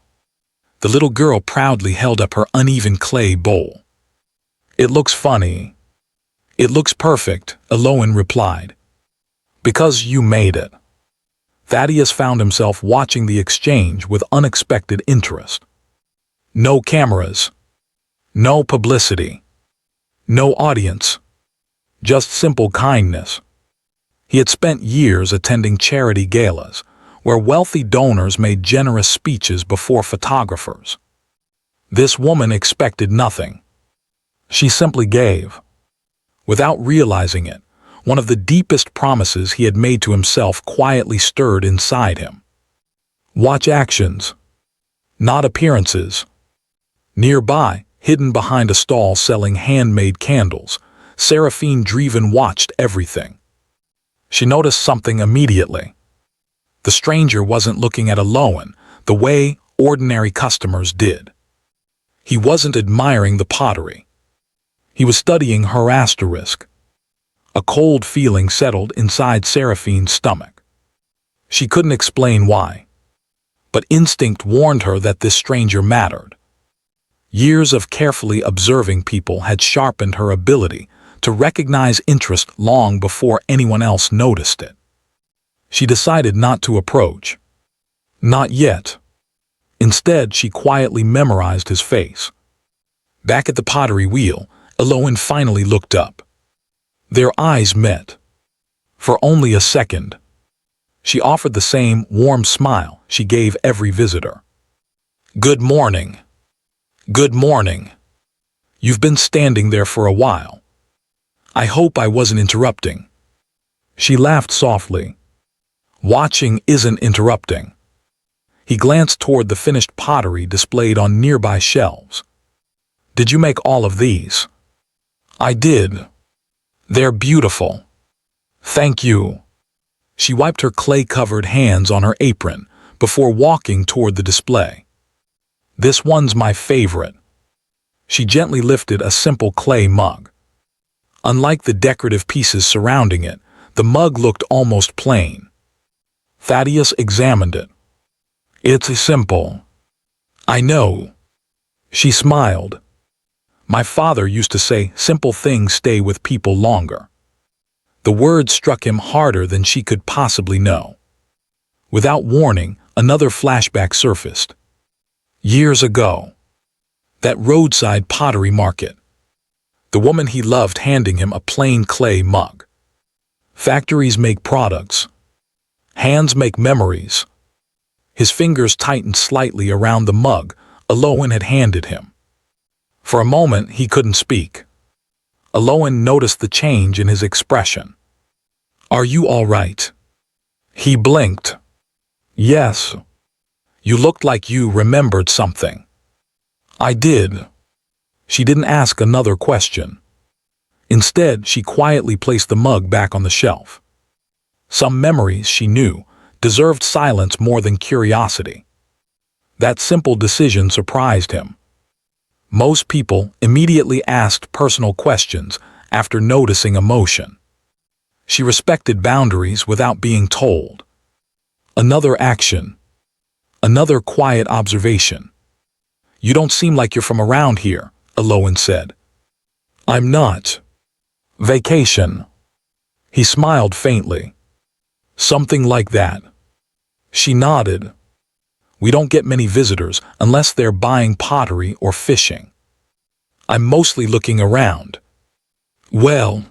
The little girl proudly held up her uneven clay bowl. "It looks funny." "It looks perfect," Elowen replied. "Because you made it." Thaddeus found himself watching the exchange with unexpected interest. No cameras. No publicity. No audience. Just simple kindness. He had spent years attending charity galas, where wealthy donors made generous speeches before photographers. This woman expected nothing. She simply gave. Without realizing it, one of the deepest promises he had made to himself quietly stirred inside him. Watch actions, not appearances. Nearby, hidden behind a stall selling handmade candles, Serephine Draeven watched everything. She noticed something immediately. The stranger wasn't looking at Elowen the way ordinary customers did. He wasn't admiring the pottery. He was studying her asterisk. A cold feeling settled inside Seraphine's stomach. She couldn't explain why. But instinct warned her that this stranger mattered. Years of carefully observing people had sharpened her ability to recognize interest long before anyone else noticed it. She decided not to approach. Not yet. Instead, she quietly memorized his face. Back at the pottery wheel, Elowen finally looked up. Their eyes met. For only a second. She offered the same warm smile she gave every visitor. "Good morning." "Good morning. You've been standing there for a while. I hope I wasn't interrupting." She laughed softly. "Watching isn't interrupting." He glanced toward the finished pottery displayed on nearby shelves. "Did you make all of these?" "I did. They're beautiful." "Thank you." She wiped her clay-covered hands on her apron before walking toward the display. "This one's my favorite." She gently lifted a simple clay mug. Unlike the decorative pieces surrounding it, the mug looked almost plain. Thaddeus examined it. "It's simple." "I know." She smiled. "My father used to say simple things stay with people longer." The words struck him harder than she could possibly know. Without warning, another flashback surfaced. Years ago. That roadside pottery market. The woman he loved handing him a plain clay mug. Factories make products. Hands make memories. His fingers tightened slightly around the mug Elowen had handed him. For a moment, he couldn't speak. Elowen noticed the change in his expression. "Are you all right?" He blinked. "Yes." "You looked like you remembered something." "I did." She didn't ask another question. Instead, she quietly placed the mug back on the shelf. Some memories, she knew, deserved silence more than curiosity. That simple decision surprised him. Most people immediately asked personal questions after noticing emotion. She respected boundaries without being told. Another action. Another quiet observation. "You don't seem like you're from around here," Elowen said. "I'm not." "Vacation." He smiled faintly. "Something like that." She nodded. "We don't get many visitors unless they're buying pottery or fishing. I'm mostly looking around." "Well."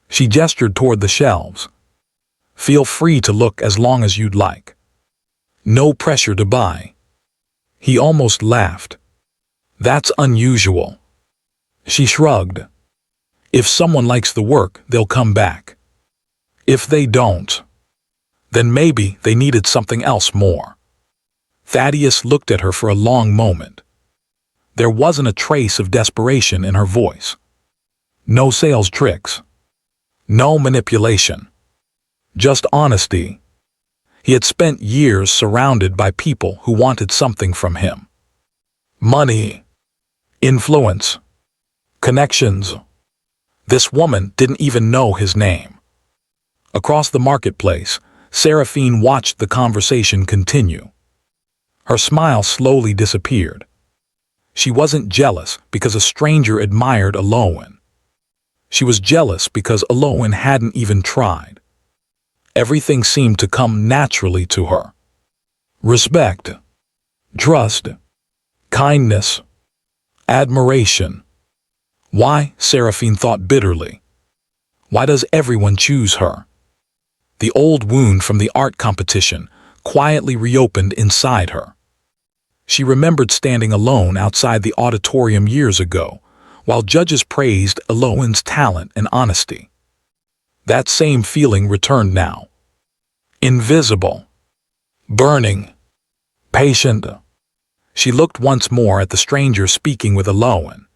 She gestured toward the shelves. Feel free to look as long as you'd like. No pressure to buy. He almost laughed. That's unusual. She shrugged. If someone likes the work, they'll come back. If they don't, then maybe they needed something else more. Thaddeus looked at her for a long moment. There wasn't a trace of desperation in her voice. No sales tricks. No manipulation. Just honesty. He had spent years surrounded by people who wanted something from him. Money. Influence. Connections. This woman didn't even know his name. Across the marketplace, Serephine watched the conversation continue. Her smile slowly disappeared. She wasn't jealous because a stranger admired Elowen. She was jealous because Elowen hadn't even tried. Everything seemed to come naturally to her. Respect, trust, kindness, admiration. Why, Serephine thought bitterly. Why does everyone choose her? The old wound from the art competition quietly reopened inside her. She remembered standing alone outside the auditorium years ago, while judges praised Elowen's talent and honesty. That same feeling returned now. Invisible. Burning. Patient. She looked once more at the stranger speaking with Elowen.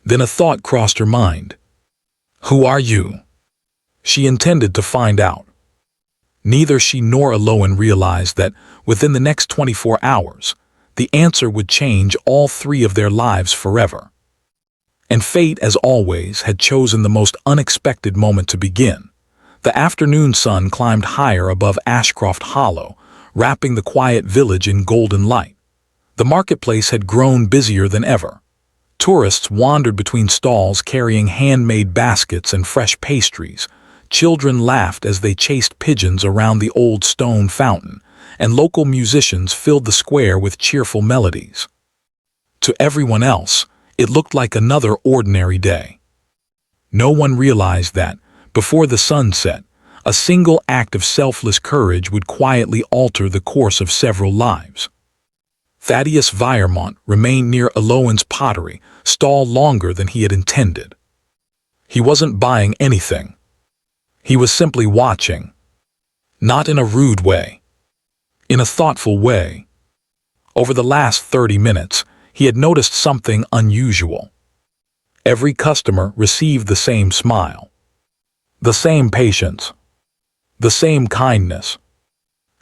Then a thought crossed her mind. Who are you? She intended to find out. Neither she nor Elowen realized that within the next 24 hours, the answer would change all three of their lives forever. And fate, as always, had chosen the most unexpected moment to begin. The afternoon sun climbed higher above Ashcroft Hollow, wrapping the quiet village in golden light. The marketplace had grown busier than ever. Tourists wandered between stalls carrying handmade baskets and fresh pastries. Children laughed as they chased pigeons around the old stone fountain, and local musicians filled the square with cheerful melodies. To everyone else, it looked like another ordinary day. No one realized that, before the sun set, a single act of selfless courage would quietly alter the course of several lives. Thaddeus Viremont remained near Elowen's pottery stall longer than he had intended. He wasn't buying anything. He was simply watching. Not in a rude way. In a thoughtful way. Over the last 30 minutes, he had noticed something unusual. Every customer received the same smile. The same patience. The same kindness.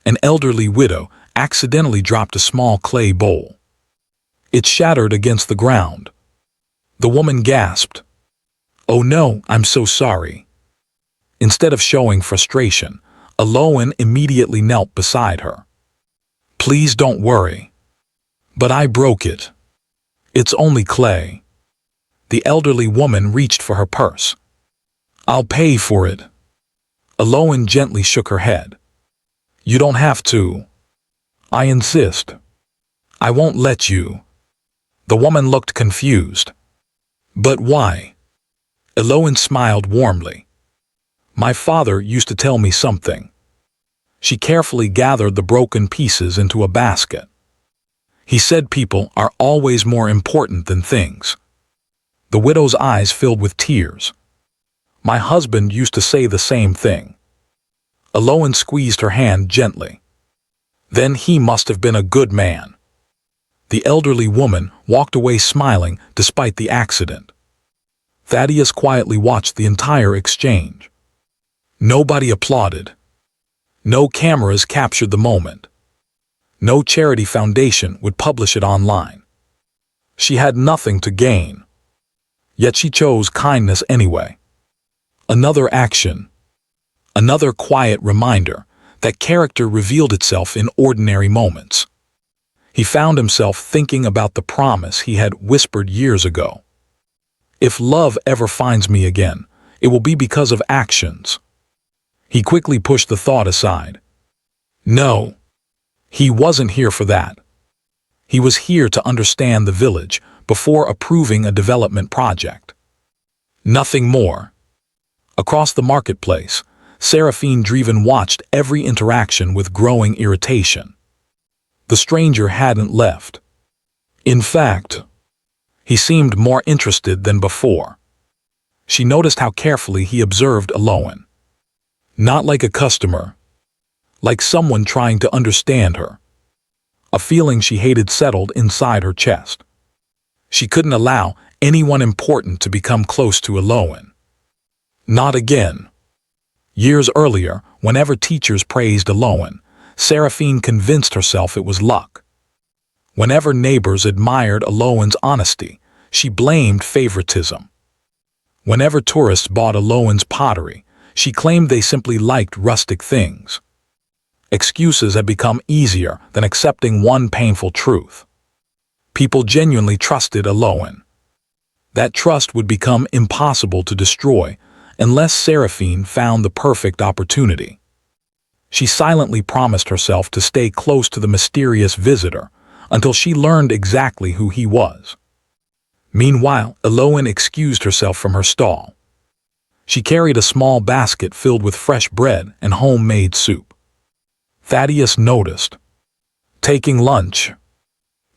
An elderly widow accidentally dropped a small clay bowl. It shattered against the ground. The woman gasped. "Oh no, I'm so sorry." Instead of showing frustration, Elowen immediately knelt beside her. "Please don't worry. But I broke it. It's only clay." The elderly woman reached for her purse. "I'll pay for it." Elowen gently shook her head. "You don't have to. I insist. I won't let you." The woman looked confused. "But why?" Elowen smiled warmly. "My father used to tell me something." She carefully gathered the broken pieces into a basket. "He said people are always more important than things." The widow's eyes filled with tears. "My husband used to say the same thing." Elowen squeezed her hand gently. "Then he must have been a good man." The elderly woman walked away smiling despite the accident. Thaddeus quietly watched the entire exchange. Nobody applauded. No cameras captured the moment. No charity foundation would publish it online. She had nothing to gain. Yet she chose kindness anyway. Another action. Another quiet reminder that character revealed itself in ordinary moments. He found himself thinking about the promise he had whispered years ago. "If love ever finds me again, it will be because of actions." He quickly pushed the thought aside. No, he wasn't here for that. He was here to understand the village before approving a development project. Nothing more. Across the marketplace, Serephine Draeven watched every interaction with growing irritation. The stranger hadn't left. In fact, he seemed more interested than before. She noticed how carefully he observed Elowen. Not like a customer, like someone trying to understand her. A feeling she hated settled inside her chest. She couldn't allow anyone important to become close to Elowen. Not again. Years earlier, whenever teachers praised Elowen, Serephine convinced herself it was luck. Whenever neighbors admired Elowen's honesty, she blamed favoritism. Whenever tourists bought Elowen's pottery, she claimed they simply liked rustic things. Excuses had become easier than accepting one painful truth. People genuinely trusted Elowen. That trust would become impossible to destroy unless Serephine found the perfect opportunity. She silently promised herself to stay close to the mysterious visitor until she learned exactly who he was. Meanwhile, Elowen excused herself from her stall. She carried a small basket filled with fresh bread and homemade soup. Thaddeus noticed. Taking lunch.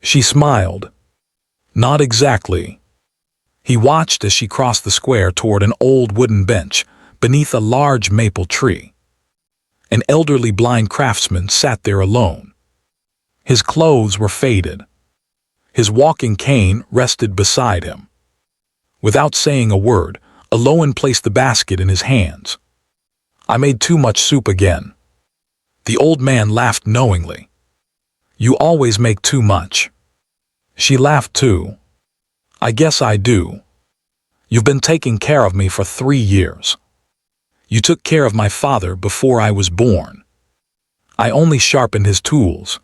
She smiled. Not exactly. He watched as she crossed the square toward an old wooden bench beneath a large maple tree. An elderly blind craftsman sat there alone. His clothes were faded. His walking cane rested beside him. Without saying a word, Elowen placed the basket in his hands. I made too much soup again. The old man laughed knowingly. You always make too much. She laughed too. I guess I do. You've been taking care of me for 3 years. You took care of my father before I was born. I only sharpened his tools.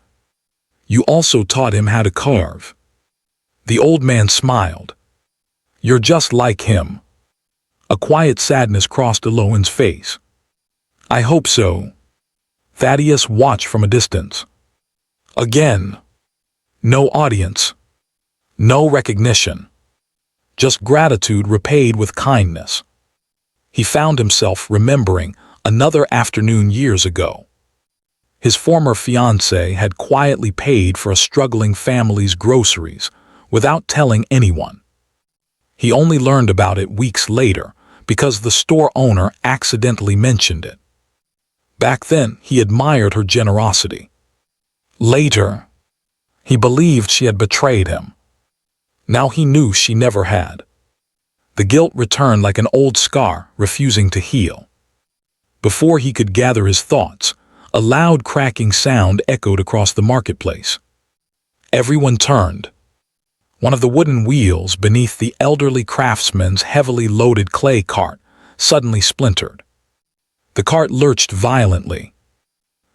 You also taught him how to carve. The old man smiled. You're just like him. A quiet sadness crossed Elowen's face. I hope so. Thaddeus watched from a distance. Again. No audience. No recognition. Just gratitude repaid with kindness. He found himself remembering another afternoon years ago. His former fiancée had quietly paid for a struggling family's groceries without telling anyone. He only learned about it weeks later because the store owner accidentally mentioned it. Back then, he admired her generosity. Later, he believed she had betrayed him. Now he knew she never had. The guilt returned like an old scar, refusing to heal. Before he could gather his thoughts, a loud cracking sound echoed across the marketplace. Everyone turned. One of the wooden wheels beneath the elderly craftsman's heavily loaded clay cart suddenly splintered. The cart lurched violently.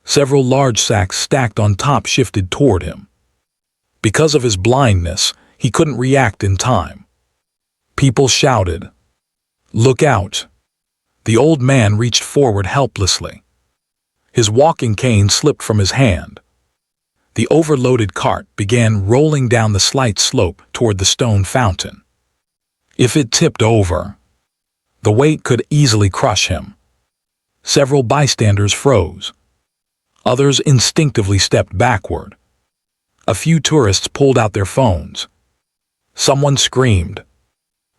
Several large sacks stacked on top shifted toward him. Because of his blindness, he couldn't react in time. People shouted, "Look out!" The old man reached forward helplessly. His walking cane slipped from his hand. The overloaded cart began rolling down the slight slope toward the stone fountain. If it tipped over, the weight could easily crush him. Several bystanders froze. Others instinctively stepped backward. A few tourists pulled out their phones. Someone screamed,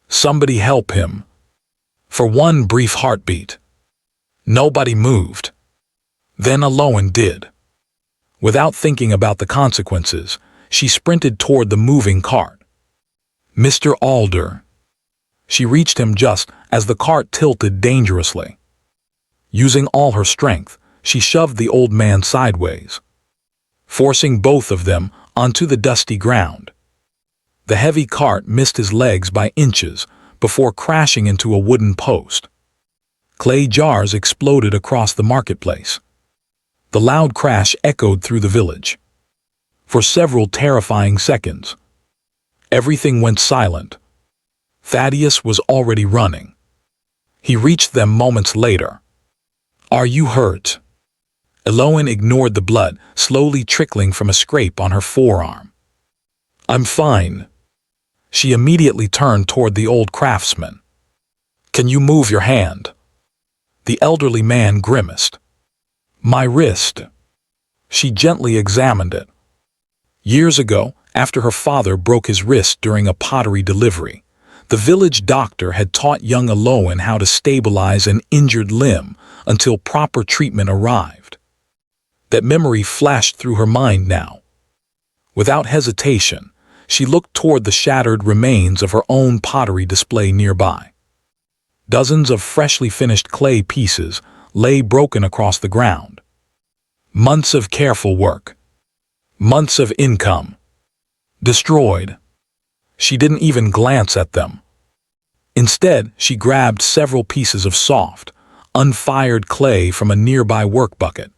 "Somebody help him!" For one brief heartbeat. Nobody moved. Then Elowen did. Without thinking about the consequences, she sprinted toward the moving cart. "Mr. Alder." She reached him just as the cart tilted dangerously. Using all her strength, she shoved the old man sideways, forcing both of them onto the dusty ground. The heavy cart missed his legs by inches before crashing into a wooden post. Clay jars exploded across the marketplace. The loud crash echoed through the village. For several terrifying seconds, everything went silent. Thaddeus was already running. He reached them moments later. "Are you hurt?" Elowen ignored the blood slowly trickling from a scrape on her forearm. "I'm fine." She immediately turned toward the old craftsman. "Can you move your hand?" The elderly man grimaced. My wrist. She gently examined it. Years ago, after her father broke his wrist during a pottery delivery, the village doctor had taught young Elowen how to stabilize an injured limb until proper treatment arrived. That memory flashed through her mind now. Without hesitation, she looked toward the shattered remains of her own pottery display nearby. Dozens of freshly finished clay pieces lay broken across the ground. Months of careful work. Months of income. Destroyed. She didn't even glance at them. Instead, she grabbed several pieces of soft, unfired clay from a nearby work bucket,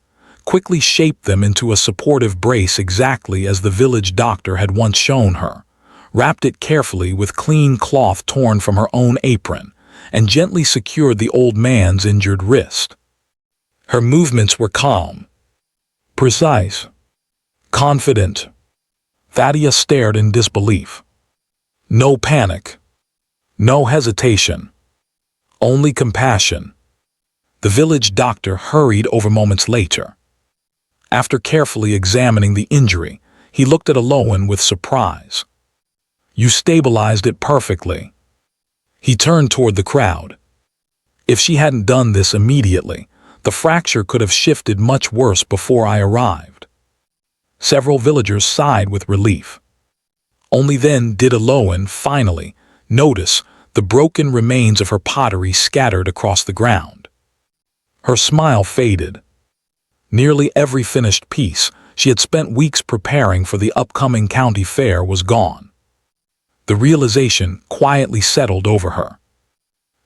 quickly shaped them into a supportive brace exactly as the village doctor had once shown her, wrapped it carefully with clean cloth torn from her own apron, and gently secured the old man's injured wrist. Her movements were calm, precise, confident. Thaddeus stared in disbelief. No panic. No hesitation. Only compassion. The village doctor hurried over moments later. After carefully examining the injury, he looked at Elowen with surprise. You stabilized it perfectly. He turned toward the crowd. If she hadn't done this immediately, the fracture could have shifted much worse before I arrived. Several villagers sighed with relief. Only then did Elowen, finally, notice the broken remains of her pottery scattered across the ground. Her smile faded. Nearly every finished piece she had spent weeks preparing for the upcoming county fair was gone. The realization quietly settled over her.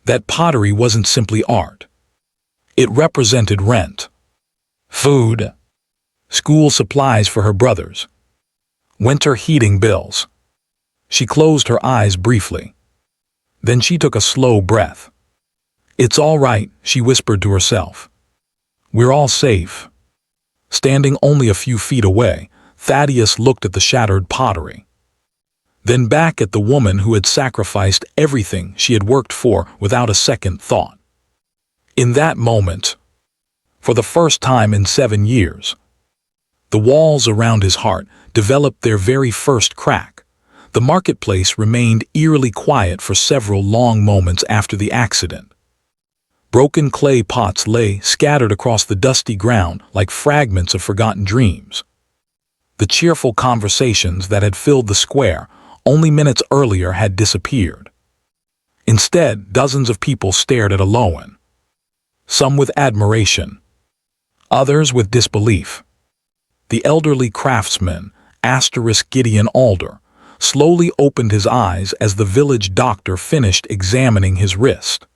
That pottery wasn't simply art. It represented rent, food, school supplies for her brothers, winter heating bills. She closed her eyes briefly. Then she took a slow breath. It's all right, she whispered to herself. We're all safe. Standing only a few feet away, Thaddeus looked at the shattered pottery. Then back at the woman who had sacrificed everything she had worked for without a second thought. In that moment, for the first time in 7 years, the walls around his heart developed their very first crack. The marketplace remained eerily quiet for several long moments after the accident. Broken clay pots lay scattered across the dusty ground like fragments of forgotten dreams. The cheerful conversations that had filled the square only minutes earlier had disappeared. Instead, dozens of people stared at Elowen. Some with admiration, others with disbelief. The elderly craftsman, Gideon Alder, slowly opened his eyes as the village doctor finished examining his wrist.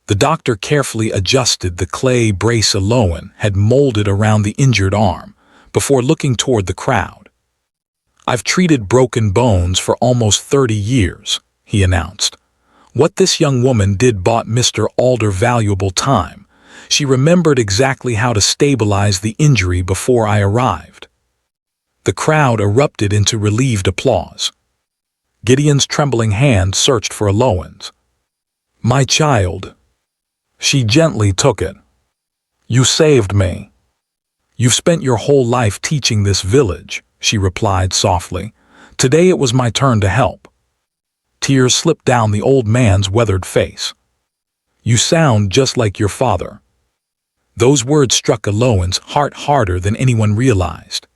The doctor carefully adjusted the clay brace Elowen had molded around the injured arm before looking toward the crowd. I've treated broken bones for almost 30 years, he announced. What this young woman did bought Mr. Alder valuable time. She remembered exactly how to stabilize the injury before I arrived. The crowd erupted into relieved applause. Gideon's trembling hand searched for Elowen's. My child. She gently took it. You saved me. You've spent your whole life teaching this village, she replied softly. Today it was my turn to help. Tears slipped down the old man's weathered face. You sound just like your father. Those words struck Elowen's heart harder than anyone realized.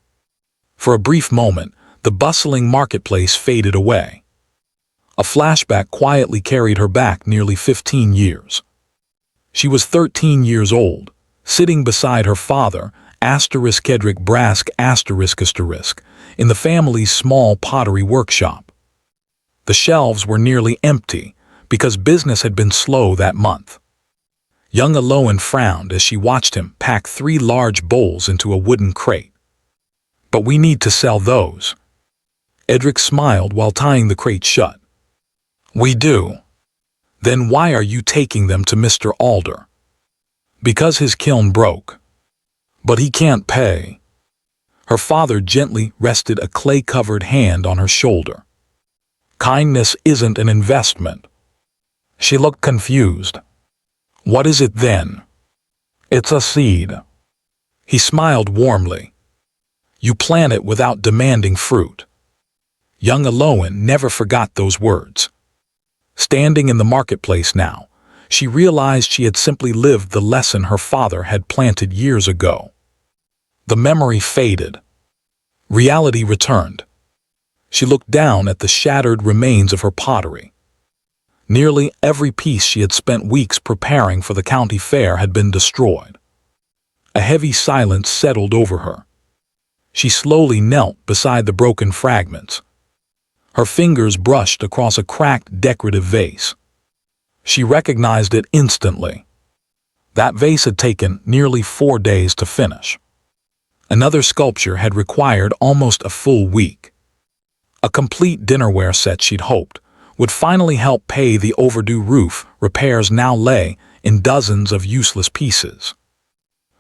For a brief moment, the bustling marketplace faded away. A flashback quietly carried her back nearly 15 years. She was 13 years old, sitting beside her father, Kedrick Brask in the family's small pottery workshop. The shelves were nearly empty because business had been slow that month. Young Elowen frowned as she watched him pack 3 large bowls into a wooden crate. But we need to sell those. Edric smiled while tying the crate shut. We do. Then why are you taking them to Mr. Alder? Because his kiln broke. But he can't pay. Her father gently rested a clay-covered hand on her shoulder. Kindness isn't an investment. She looked confused. What is it then? It's a seed. He smiled warmly. You plant it without demanding fruit. Young Elowen never forgot those words. Standing in the marketplace now, she realized she had simply lived the lesson her father had planted years ago. The memory faded. Reality returned. She looked down at the shattered remains of her pottery. Nearly every piece she had spent weeks preparing for the county fair had been destroyed. A heavy silence settled over her. She slowly knelt beside the broken fragments. Her fingers brushed across a cracked decorative vase. She recognized it instantly. That vase had taken nearly 4 days to finish. Another sculpture had required almost a full week. A complete dinnerware set she'd hoped would finally help pay the overdue roof repairs now lay in dozens of useless pieces.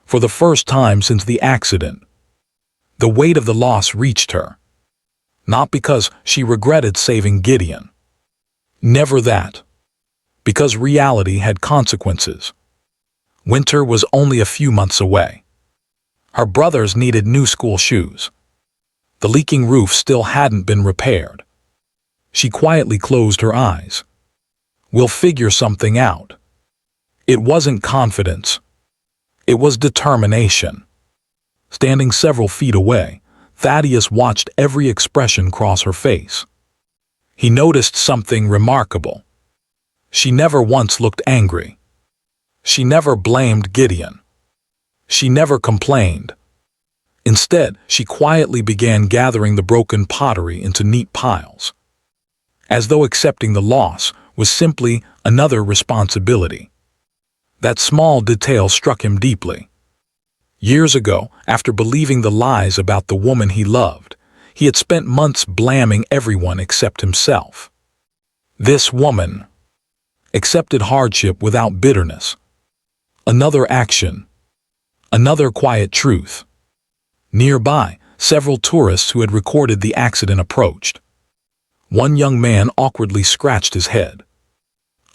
For the first time since the accident, the weight of the loss reached her. Not because she regretted saving Gideon. Never that. Because reality had consequences. Winter was only a few months away. Her brothers needed new school shoes. The leaking roof still hadn't been repaired. She quietly closed her eyes. We'll figure something out. It wasn't confidence. It was determination. Standing several feet away, Thaddeus watched every expression cross her face. He noticed something remarkable. She never once looked angry. She never blamed Gideon. She never complained. Instead, she quietly began gathering the broken pottery into neat piles, as though accepting the loss was simply another responsibility. That small detail struck him deeply. Years ago, after believing the lies about the woman he loved, he had spent months blaming everyone except himself. This woman accepted hardship without bitterness. Another action. Another quiet truth. Nearby, several tourists who had recorded the accident approached. One young man awkwardly scratched his head.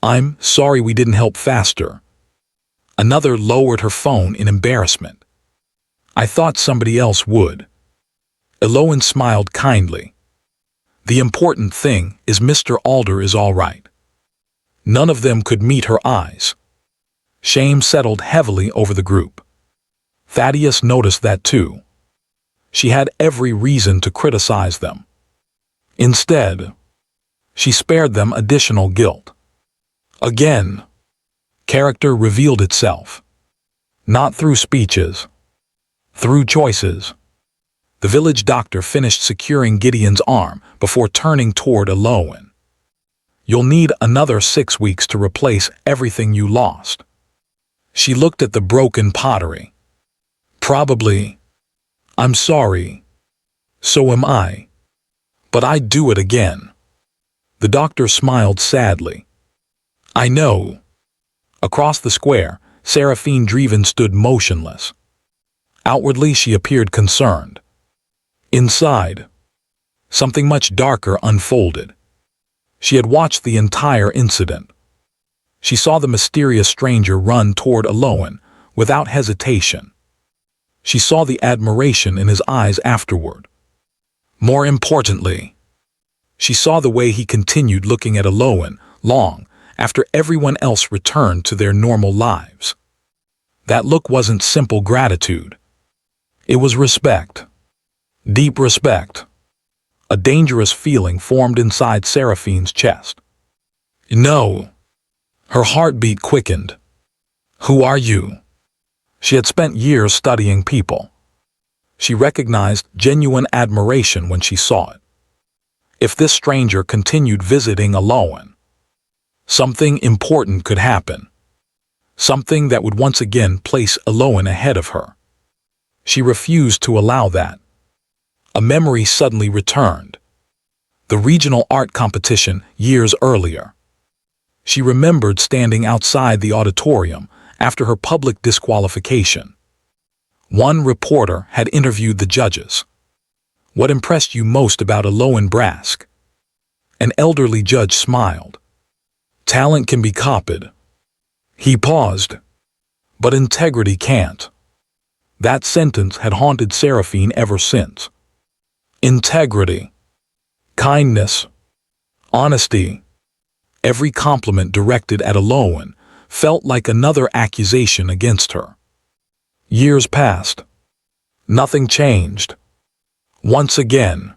I'm sorry we didn't help faster. Another lowered her phone in embarrassment. I thought somebody else would. Elowen smiled kindly. The important thing is Mr. Alder is all right. None of them could meet her eyes. Shame settled heavily over the group. Thaddeus noticed that too. She had every reason to criticize them. Instead, she spared them additional guilt. Again, character revealed itself. Not through speeches, through choices. The village doctor finished securing Gideon's arm before turning toward Elowen. You'll need another 6 weeks to replace everything you lost. She looked at the broken pottery. Probably. I'm sorry. So am I. But I'd do it again. The doctor smiled sadly. I know. Across the square, Serephine Draeven stood motionless. Outwardly, she appeared concerned. Inside, something much darker unfolded. She had watched the entire incident. She saw the mysterious stranger run toward Elowen without hesitation. She saw the admiration in his eyes afterward. More importantly, she saw the way he continued looking at Elowen long after everyone else returned to their normal lives. That look wasn't simple gratitude. It was respect. Deep respect. A dangerous feeling formed inside Seraphine's chest. No. Her heartbeat quickened. Who are you? She had spent years studying people. She recognized genuine admiration when she saw it. If this stranger continued visiting Elowen, something important could happen. Something that would once again place Elowen ahead of her. She refused to allow that. A memory suddenly returned. The regional art competition years earlier. She remembered standing outside the auditorium after her public disqualification. One reporter had interviewed the judges. What impressed you most about Elowen Brask? An elderly judge smiled. Talent can be copied. He paused. But integrity can't. That sentence had haunted Serephine ever since. Integrity, kindness, honesty. Every compliment directed at Elowen felt like another accusation against her. Years passed. Nothing changed. Once again,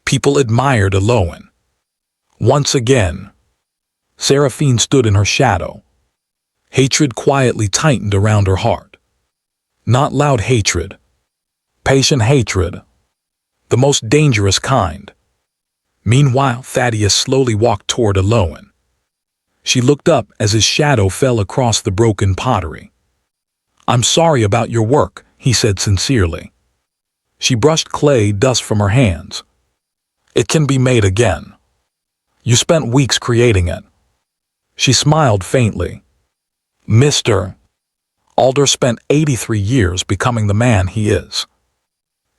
people admired Elowen. Once again, Serephine stood in her shadow. Hatred quietly tightened around her heart. Not loud hatred. Patient hatred. The most dangerous kind. Meanwhile, Thaddeus slowly walked toward Elowen. She looked up as his shadow fell across the broken pottery. "I'm sorry about your work," he said sincerely. She brushed clay dust from her hands. "It can be made again. You spent weeks creating it." She smiled faintly. "Mr. Alder spent 83 years becoming the man he is."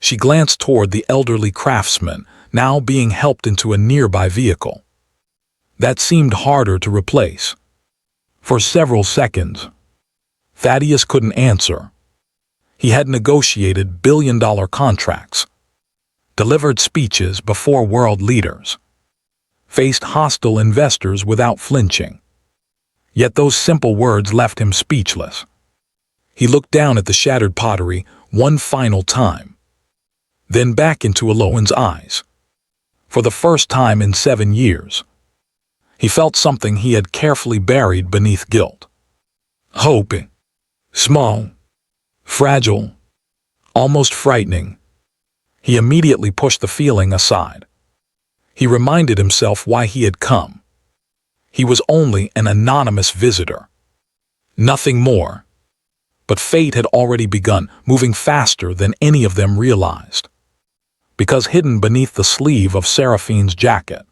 She glanced toward the elderly craftsman, now being helped into a nearby vehicle. That seemed harder to replace. For several seconds, Thaddeus couldn't answer. He had negotiated billion-dollar contracts, delivered speeches before world leaders, faced hostile investors without flinching. Yet those simple words left him speechless. He looked down at the shattered pottery one final time, then back into Elowen's eyes. For the first time in 7 years, he felt something he had carefully buried beneath guilt. Hope. Small, fragile, almost frightening. He immediately pushed the feeling aside. He reminded himself why he had come. He was only an anonymous visitor. Nothing more. But fate had already begun, moving faster than any of them realized. Because hidden beneath the sleeve of Serephine's jacket,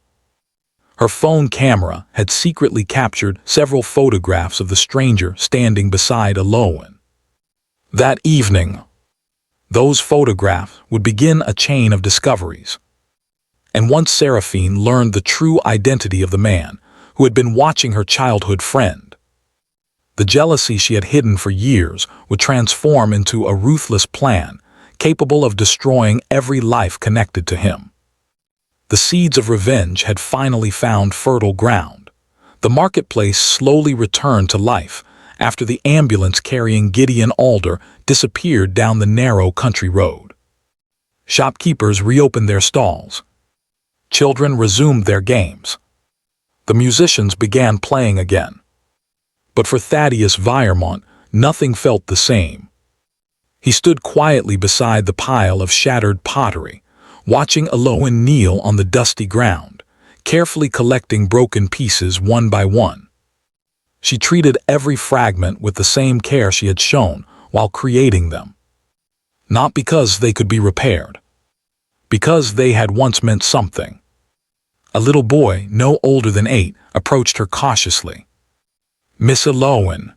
her phone camera had secretly captured several photographs of the stranger standing beside Elowen. That evening, those photographs would begin a chain of discoveries. And once Serephine learned the true identity of the man who had been watching her childhood friend, the jealousy she had hidden for years would transform into a ruthless plan capable of destroying every life connected to him. The seeds of revenge had finally found fertile ground. The marketplace slowly returned to life after the ambulance carrying Gideon Alder disappeared down the narrow country road. Shopkeepers reopened their stalls. Children resumed their games. The musicians began playing again. But for Thaddeus Viremont, nothing felt the same. He stood quietly beside the pile of shattered pottery, watching Elowen kneel on the dusty ground, carefully collecting broken pieces one by one. She treated every fragment with the same care she had shown while creating them. Not because they could be repaired, because they had once meant something. A little boy, no older than 8, approached her cautiously. "Miss Elowen."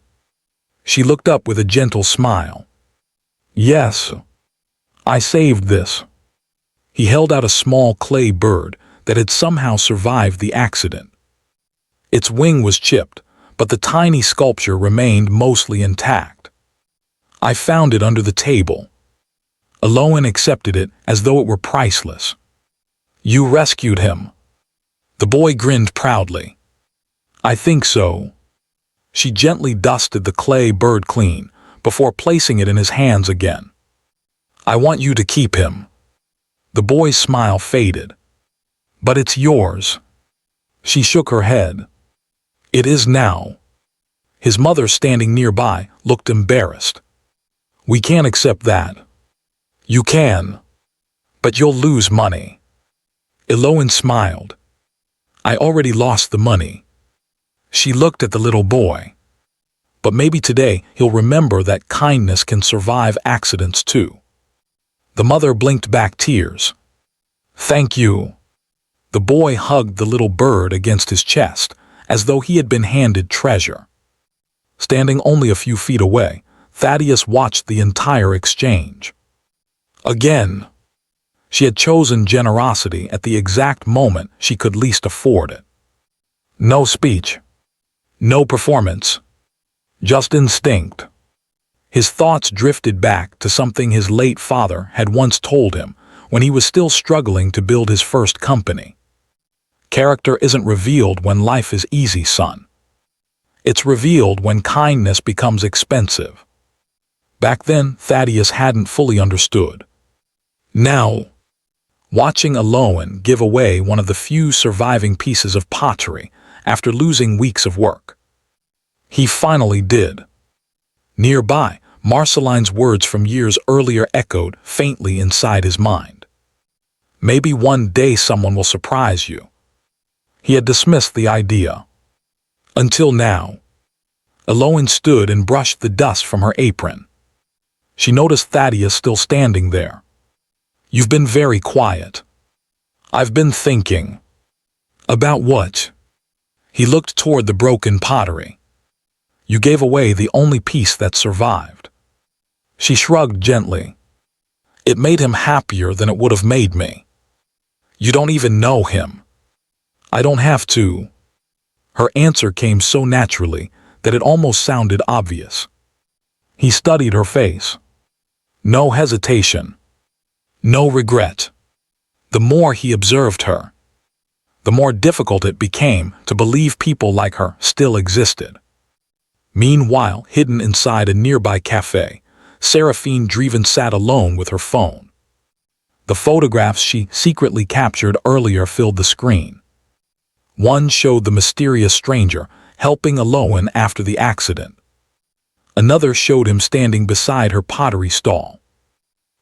She looked up with a gentle smile. "Yes, I saved this." He held out a small clay bird that had somehow survived the accident. Its wing was chipped, but the tiny sculpture remained mostly intact. "I found it under the table." Elowen accepted it as though it were priceless. "You rescued him." The boy grinned proudly. "I think so." She gently dusted the clay bird clean before placing it in his hands again. "I want you to keep him." The boy's smile faded. "But it's yours." She shook her head. "It is now." His mother, standing nearby, looked embarrassed. "We can't accept that." "You can. But you'll lose money." Elowen smiled. "I already lost the money." She looked at the little boy. "But maybe today he'll remember that kindness can survive accidents too." The mother blinked back tears. "Thank you." The boy hugged the little bird against his chest, as though he had been handed treasure. Standing only a few feet away, Thaddeus watched the entire exchange. Again, she had chosen generosity at the exact moment she could least afford it. No speech. No performance. Just instinct. His thoughts drifted back to something his late father had once told him when he was still struggling to build his first company. Character isn't revealed when life is easy, son. It's revealed when kindness becomes expensive. Back then, Thaddeus hadn't fully understood. Now, watching Elowen give away one of the few surviving pieces of pottery after losing weeks of work, he finally did. Nearby, Marceline's words from years earlier echoed faintly inside his mind. Maybe one day someone will surprise you. He had dismissed the idea. Until now. Elowen stood and brushed the dust from her apron. She noticed Thaddeus still standing there. You've been very quiet. I've been thinking. About what? He looked toward the broken pottery. You gave away the only piece that survived. She shrugged gently. It made him happier than it would have made me. You don't even know him. I don't have to. Her answer came so naturally that it almost sounded obvious. He studied her face. No hesitation. No regret. The more he observed her, the more difficult it became to believe people like her still existed. Meanwhile, hidden inside a nearby cafe, Serephine Draeven sat alone with her phone. The photographs she secretly captured earlier filled the screen. One showed the mysterious stranger helping Elowen after the accident. Another showed him standing beside her pottery stall.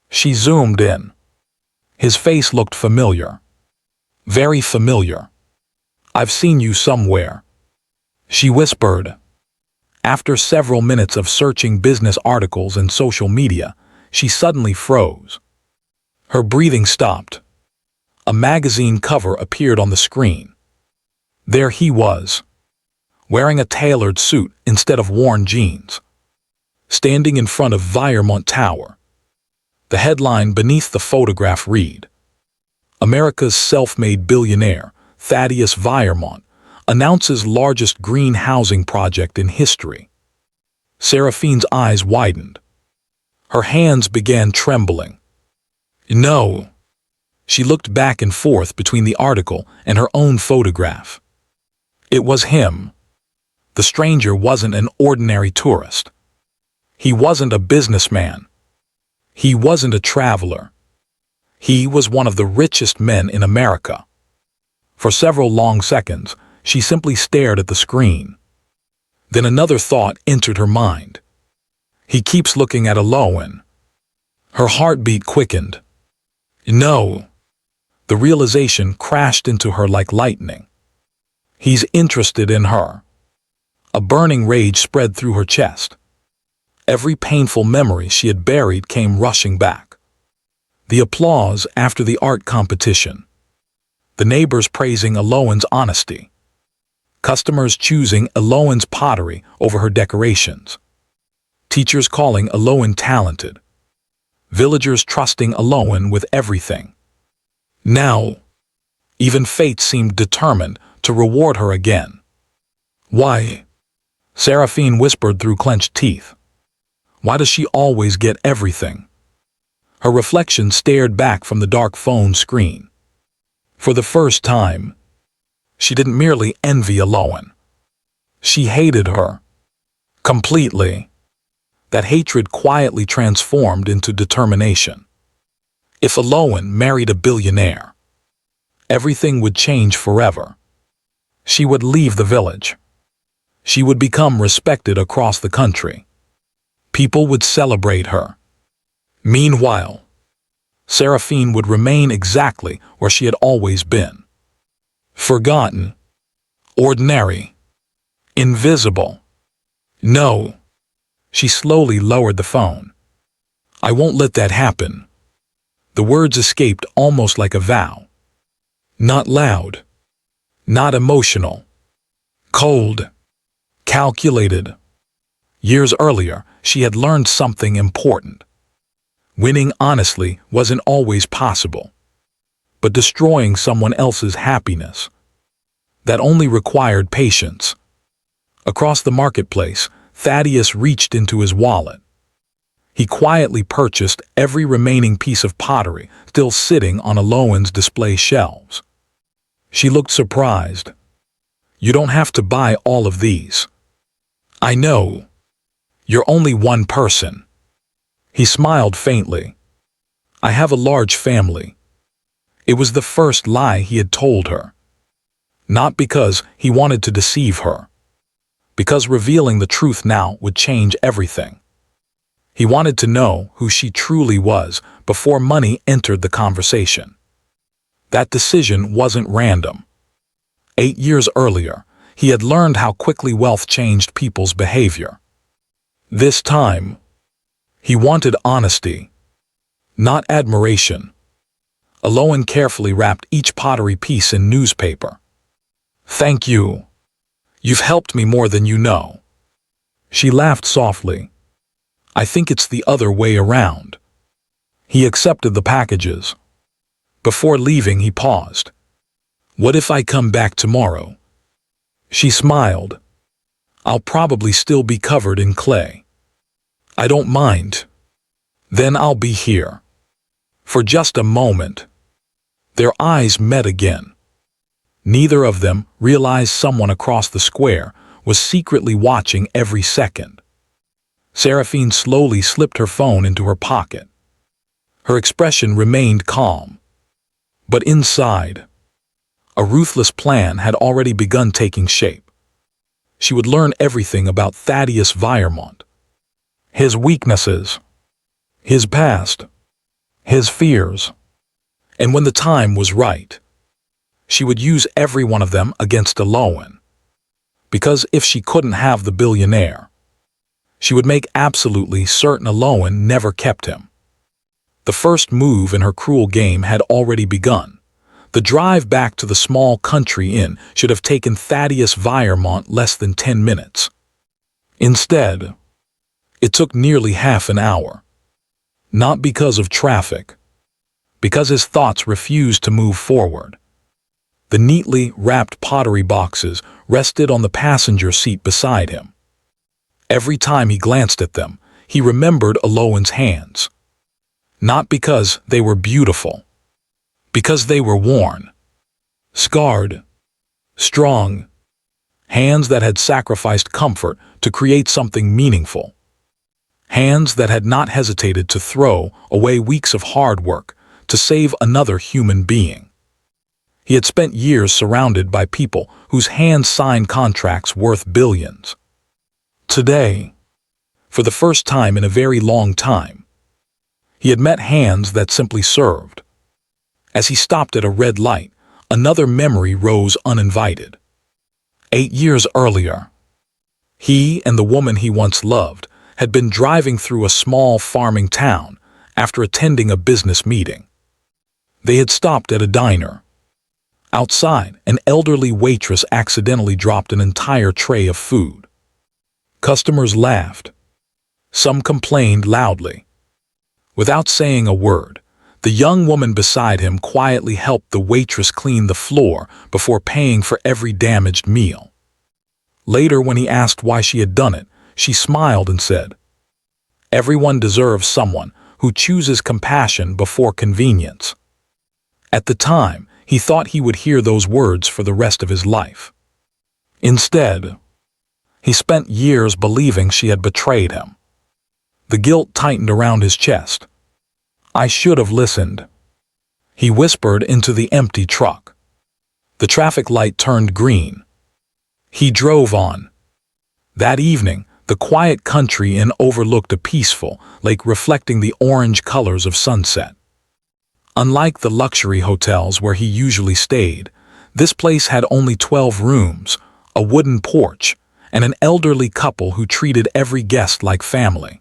She zoomed in. His face looked familiar. Very familiar. I've seen you somewhere. She whispered. After several minutes of searching business articles and social media, she suddenly froze. Her breathing stopped. A magazine cover appeared on the screen. There he was, wearing a tailored suit instead of worn jeans, standing in front of Viremont Tower. The headline beneath the photograph read, America's self-made billionaire, Thaddeus Viremont, announces largest green housing project in history. Seraphine's eyes widened. Her hands began trembling. No. She looked back and forth between the article and her own photograph. It was him. The stranger wasn't an ordinary tourist. He wasn't a businessman. He wasn't a traveler. He was one of the richest men in America. For several long seconds, she simply stared at the screen. Then another thought entered her mind. He keeps looking at Elowen. Her heartbeat quickened. No. The realization crashed into her like lightning. He's interested in her. A burning rage spread through her chest. Every painful memory she had buried came rushing back. The applause after the art competition. The neighbors praising Elowen's honesty. Customers choosing Elowen's pottery over her decorations. Teachers calling Elowen talented. Villagers trusting Elowen with everything. Now, even fate seemed determined to reward her again. Why? Serephine whispered through clenched teeth. Why does she always get everything? Her reflection stared back from the dark phone screen. For the first time, she didn't merely envy Elowen. She hated her. Completely. That hatred quietly transformed into determination. If Elowen married a billionaire, everything would change forever. She would leave the village. She would become respected across the country. People would celebrate her. Meanwhile, Serephine would remain exactly where she had always been. Forgotten. Ordinary. Invisible. No. She slowly lowered the phone. I won't let that happen. The words escaped almost like a vow. Not loud. Not emotional. Cold. Calculated. Years earlier, she had learned something important. Winning honestly wasn't always possible. But destroying someone else's happiness, that only required patience. Across the marketplace, Thaddeus reached into his wallet. He quietly purchased every remaining piece of pottery still sitting on Elowen's display shelves. She looked surprised. "You don't have to buy all of these." "I know. You're only one person." He smiled faintly. "I have a large family." It was the first lie he had told her. Not because he wanted to deceive her. Because revealing the truth now would change everything. He wanted to know who she truly was before money entered the conversation. That decision wasn't random. 8 years earlier, he had learned how quickly wealth changed people's behavior. This time, he wanted honesty, not admiration. Elowen carefully wrapped each pottery piece in newspaper. "Thank you. You've helped me more than you know." She laughed softly. "I think it's the other way around." He accepted the packages. Before leaving, he paused. "What if I come back tomorrow?" She smiled. "I'll probably still be covered in clay." "I don't mind. Then I'll be here." For just a moment, their eyes met again. Neither of them realized someone across the square was secretly watching every second. Serephine slowly slipped her phone into her pocket. Her expression remained calm. But inside, a ruthless plan had already begun taking shape. She would learn everything about Thaddeus Viremont. His weaknesses, his past, his fears. And when the time was right, she would use every one of them against Elowen. Because if she couldn't have the billionaire, she would make absolutely certain Elowen never kept him. The first move in her cruel game had already begun. The drive back to the small country inn should have taken Thaddeus Viremont less than 10 minutes. Instead, it took nearly half an hour. Not because of traffic, because his thoughts refused to move forward. The neatly wrapped pottery boxes rested on the passenger seat beside him. Every time he glanced at them, he remembered Elowen's hands. Not because they were beautiful, because they were worn, scarred, strong, hands that had sacrificed comfort to create something meaningful. Hands that had not hesitated to throw away weeks of hard work to save another human being. He had spent years surrounded by people whose hands signed contracts worth billions. Today, for the first time in a very long time, he had met hands that simply served. As he stopped at a red light, another memory rose uninvited. 8 years earlier, he and the woman he once loved had been driving through a small farming town after attending a business meeting. They had stopped at a diner. Outside, an elderly waitress accidentally dropped an entire tray of food. Customers laughed. Some complained loudly. Without saying a word, the young woman beside him quietly helped the waitress clean the floor before paying for every damaged meal. Later, when he asked why she had done it, she smiled and said, "Everyone deserves someone who chooses compassion before convenience." At the time, he thought he would hear those words for the rest of his life. Instead, he spent years believing she had betrayed him. The guilt tightened around his chest. "I should have listened," he whispered into the empty truck. The traffic light turned green. He drove on. That evening, the quiet country inn overlooked a peaceful lake reflecting the orange colors of sunset. Unlike the luxury hotels where he usually stayed, this place had only 12 rooms, a wooden porch, and an elderly couple who treated every guest like family.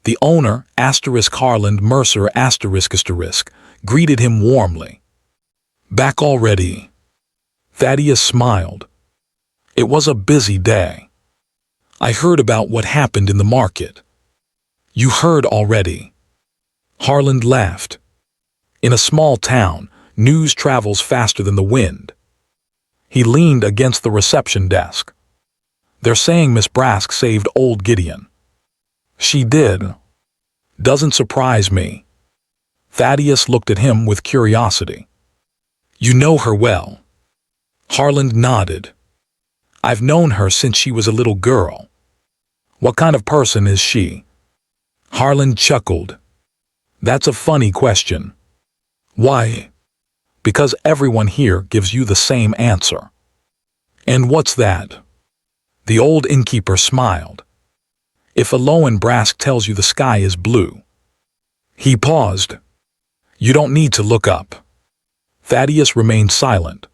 The owner, Harland Mercer ***, greeted him warmly. "Back already?" Thaddeus smiled. "It was a busy day. I heard about what happened in the market." "You heard already?" Harland laughed. In a small town, news travels faster than the wind. He leaned against the reception desk. They're saying Miss Brask saved old Gideon. She did. Doesn't surprise me. Thaddeus looked at him with curiosity. You know her well. Harland nodded. I've known her since she was a little girl. What kind of person is she? Harland chuckled. That's a funny question. Why? Because everyone here gives you the same answer. And what's that? The old innkeeper smiled. If Elowen Brask tells you the sky is blue. He paused. You don't need to look up. Thaddeus remained silent.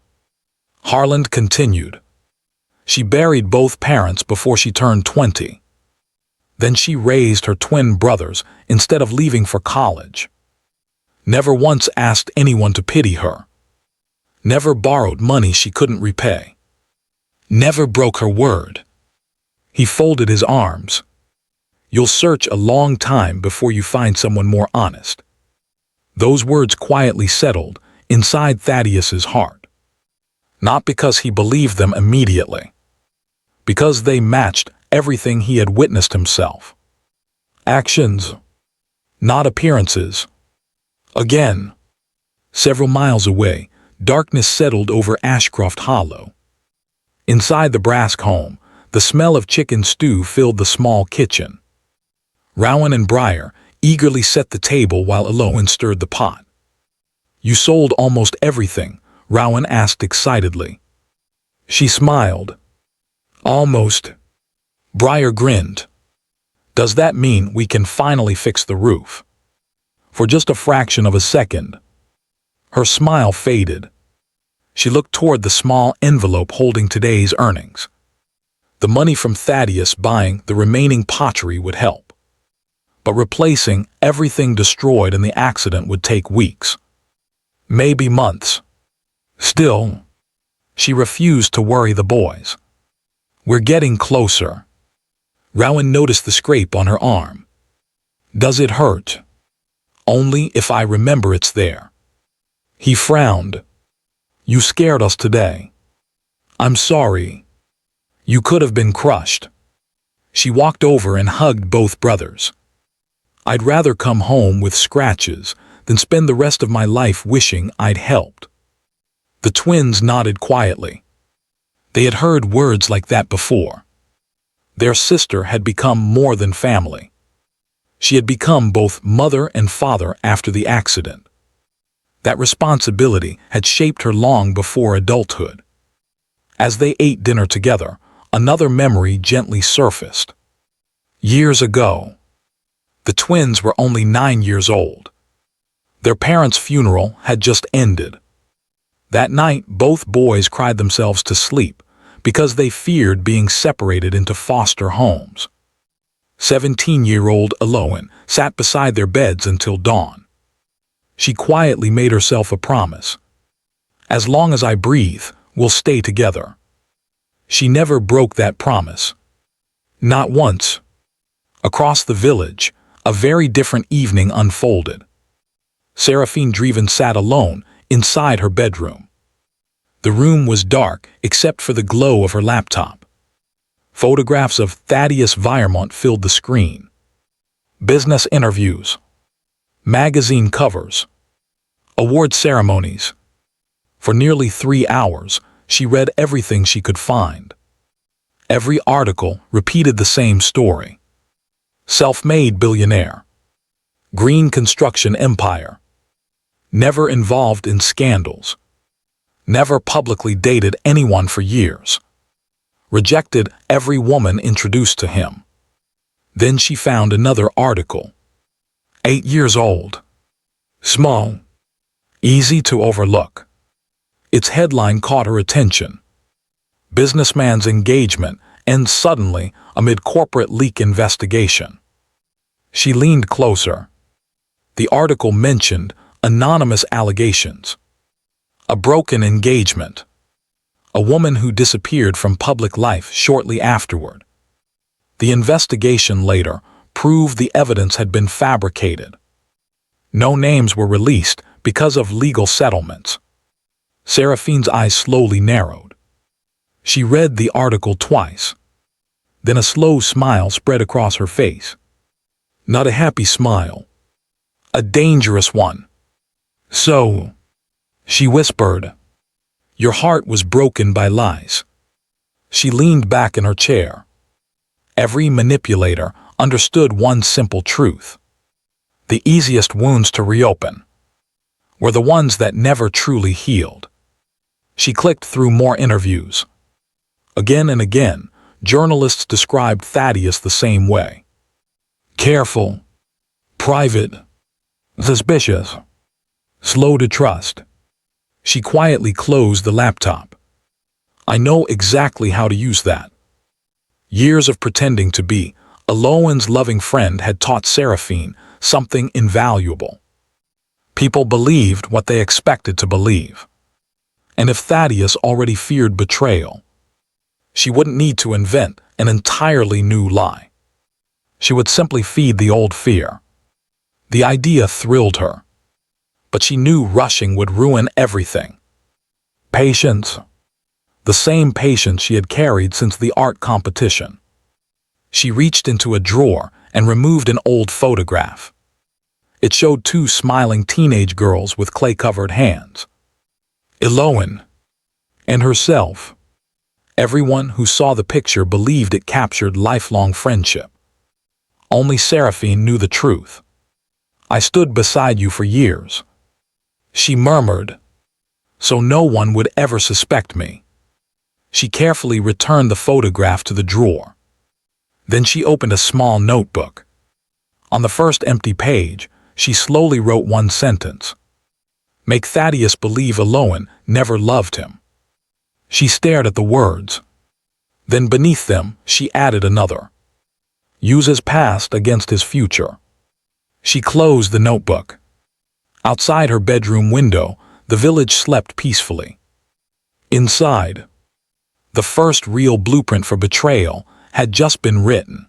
Harland continued. She buried both parents before she turned 20. Then she raised her twin brothers instead of leaving for college. Never once asked anyone to pity her. Never borrowed money she couldn't repay. Never broke her word. He folded his arms. You'll search a long time before you find someone more honest. Those words quietly settled inside Thaddeus's heart. Not because he believed them immediately. Because they matched everything he had witnessed himself. Actions, not appearances. Again, several miles away, darkness settled over Ashcroft Hollow. Inside the Brask home, the smell of chicken stew filled the small kitchen. Rowan and Briar eagerly set the table while Elowen stirred the pot. You sold almost everything, Rowan asked excitedly. She smiled. Almost. Briar grinned. Does that mean we can finally fix the roof? For just a fraction of a second. Her smile faded. She looked toward the small envelope holding today's earnings. The money from Thaddeus buying the remaining pottery would help. But replacing everything destroyed in the accident would take weeks. Maybe months. Still, she refused to worry the boys. We're getting closer. Rowan noticed the scrape on her arm. Does it hurt? Only if I remember it's there. He frowned. You scared us today. I'm sorry. You could have been crushed. She walked over and hugged both brothers. I'd rather come home with scratches than spend the rest of my life wishing I'd helped. The twins nodded quietly. They had heard words like that before. Their sister had become more than family. She had become both mother and father after the accident. That responsibility had shaped her long before adulthood. As they ate dinner together, another memory gently surfaced. Years ago. The twins were only 9 years old. Their parents' funeral had just ended. That night, both boys cried themselves to sleep because they feared being separated into foster homes. 17-year-old Elowen sat beside their beds until dawn. She quietly made herself a promise. As long as I breathe, we'll stay together. She never broke that promise. Not once. Across the village, a very different evening unfolded. Serephine Draeven sat alone inside her bedroom. The room was dark except for the glow of her laptop. Photographs of Thaddeus Viremont filled the screen. Business interviews. Magazine covers. Award ceremonies. For nearly 3 hours, she read everything she could find. Every article repeated the same story. Self-made billionaire. Green construction empire. Never involved in scandals. Never publicly dated anyone for years. Rejected every woman introduced to him. Then she found another article. 8 years old. Small. Easy to overlook. Its headline caught her attention. Businessman's engagement ends suddenly amid corporate leak investigation. She leaned closer. The article mentioned anonymous allegations. A broken engagement. A woman who disappeared from public life shortly afterward. The investigation later proved the evidence had been fabricated. No names were released because of legal settlements. Seraphine's eyes slowly narrowed. She read the article twice. Then a slow smile spread across her face. Not a happy smile. A dangerous one. So, she whispered, your heart was broken by lies. She leaned back in her chair. Every manipulator understood one simple truth. The easiest wounds to reopen were the ones that never truly healed. She clicked through more interviews. Again and again, journalists described Thaddeus the same way. Careful, private, suspicious, slow to trust. She quietly closed the laptop. I know exactly how to use that. Years of pretending to be Elowen's loving friend had taught Serephine something invaluable. People believed what they expected to believe. And if Thaddeus already feared betrayal, she wouldn't need to invent an entirely new lie. She would simply feed the old fear. The idea thrilled her, but she knew rushing would ruin everything. Patience. The same patience she had carried since the art competition. She reached into a drawer and removed an old photograph. It showed two smiling teenage girls with clay-covered hands. Elowen and herself. Everyone who saw the picture believed it captured lifelong friendship. Only Serephine knew the truth. I stood beside you for years, she murmured, so no one would ever suspect me. She carefully returned the photograph to the drawer. Then she opened a small notebook. On the first empty page, she slowly wrote one sentence. Make Thaddeus believe Elowen never loved him. She stared at the words. Then beneath them, she added another. Use his past against his future. She closed the notebook. Outside her bedroom window, the village slept peacefully. Inside, the first real blueprint for betrayal had just been written.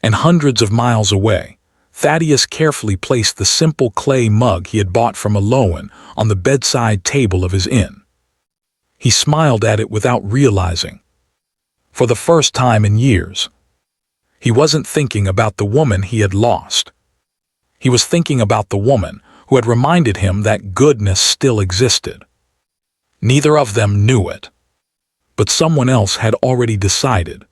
And hundreds of miles away, Thaddeus carefully placed the simple clay mug he had bought from Elowen on the bedside table of his inn. He smiled at it without realizing. For the first time in years, he wasn't thinking about the woman he had lost. He was thinking about the woman who had reminded him that goodness still existed. Neither of them knew it, but someone else had already decided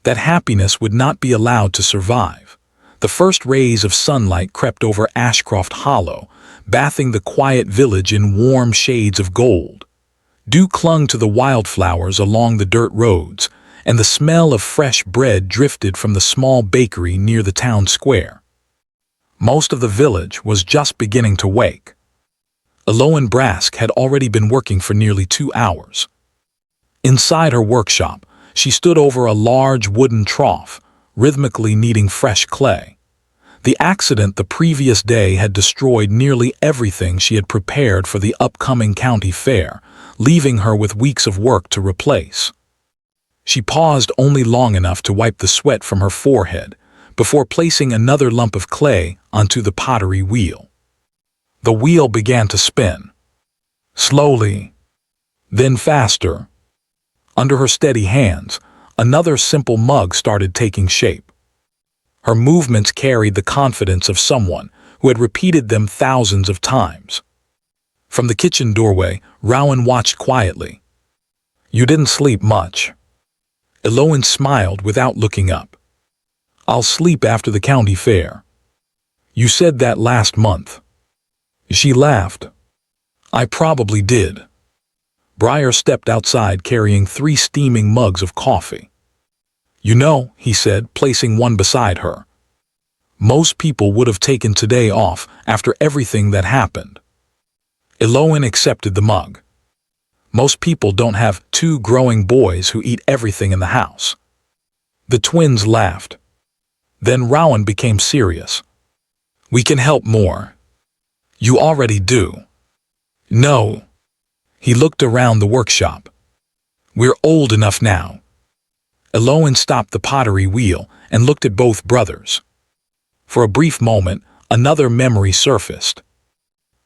that happiness would not be allowed to survive. The first rays of sunlight crept over Ashcroft Hollow, bathing the quiet village in warm shades of gold. Dew clung to the wildflowers along the dirt roads, and the smell of fresh bread drifted from the small bakery near the town square. Most of the village was just beginning to wake. Elowen Brask had already been working for nearly 2 hours. Inside her workshop, she stood over a large wooden trough, rhythmically kneading fresh clay. The accident the previous day had destroyed nearly everything she had prepared for the upcoming county fair, leaving her with weeks of work to replace. She paused only long enough to wipe the sweat from her forehead before placing another lump of clay onto the pottery wheel. The wheel began to spin. Slowly, then faster. Under her steady hands, another simple mug started taking shape. Her movements carried the confidence of someone who had repeated them thousands of times. From the kitchen doorway, Rowan watched quietly. You didn't sleep much. Elowen smiled without looking up. I'll sleep after the county fair. You said that last month. She laughed. I probably did. Briar stepped outside carrying 3 steaming mugs of coffee. You know, he said, placing one beside her. Most people would have taken today off after everything that happened. Elowen accepted the mug. Most people don't have 2 growing boys who eat everything in the house. The twins laughed. Then Rowan became serious. We can help more. You already do. No. He looked around the workshop. We're old enough now. Elowen stopped the pottery wheel and looked at both brothers. For a brief moment, another memory surfaced.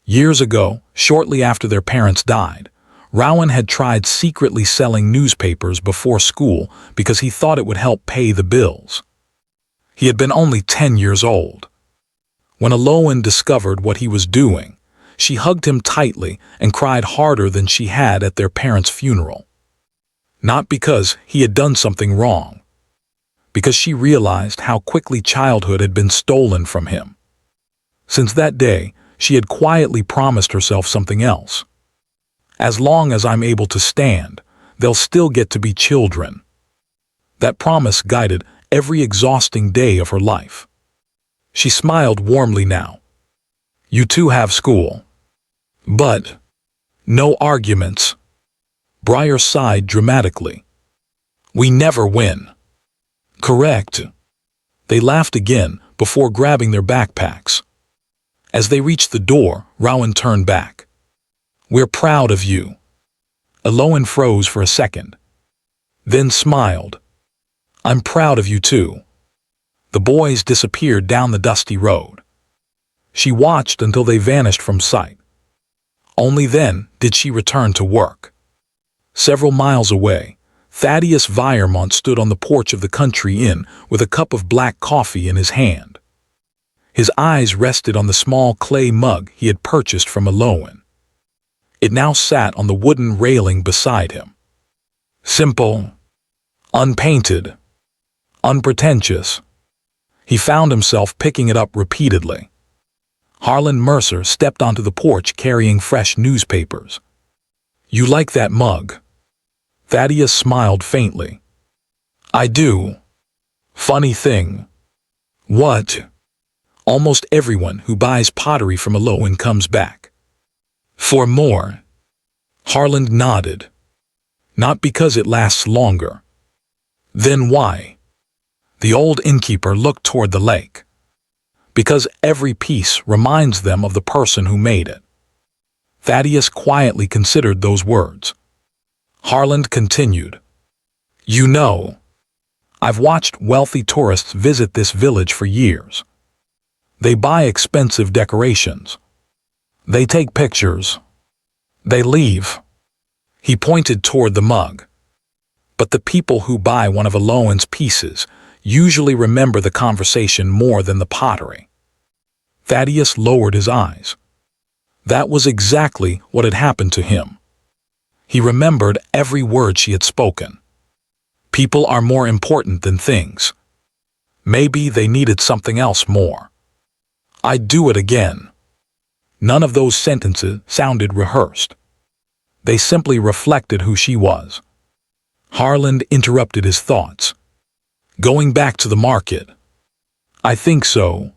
Years ago, shortly after their parents died, Rowan had tried secretly selling newspapers before school because he thought it would help pay the bills. He had been only 10 years old. When Elowen discovered what he was doing, she hugged him tightly and cried harder than she had at their parents' funeral. Not because he had done something wrong, because she realized how quickly childhood had been stolen from him. Since that day, she had quietly promised herself something else. As long as I'm able to stand, they'll still get to be children. That promise guided every exhausting day of her life. She smiled warmly now. You two have school. But no arguments. Briar sighed dramatically. We never win. Correct. They laughed again before grabbing their backpacks. As they reached the door, Rowan turned back. We're proud of you. Elowen froze for a second, then smiled. I'm proud of you too. The boys disappeared down the dusty road. She watched until they vanished from sight. Only then did she return to work. Several miles away, Thaddeus Viremont stood on the porch of the country inn with a cup of black coffee in his hand. His eyes rested on the small clay mug he had purchased from Elowen. It now sat on the wooden railing beside him. Simple, unpainted, unpretentious. He found himself picking it up repeatedly. Harlan Mercer stepped onto the porch carrying fresh newspapers. You like that mug? Thaddeus smiled faintly. I do. Funny thing. What? Almost everyone who buys pottery from Elowen comes back. For more. Harlan nodded. Not because it lasts longer. Then why? The old innkeeper looked toward the lake. Because every piece reminds them of the person who made it. Thaddeus quietly considered those words. Harlan continued. You know, I've watched wealthy tourists visit this village for years. They buy expensive decorations. They take pictures. They leave. He pointed toward the mug. But the people who buy one of Elowen's pieces usually remember the conversation more than the pottery. Thaddeus lowered his eyes. That was exactly what had happened to him. He remembered every word she had spoken. People are more important than things. Maybe they needed something else more. I'd do it again. None of those sentences sounded rehearsed. They simply reflected who she was. Harlan interrupted his thoughts. Going back to the market. I think so.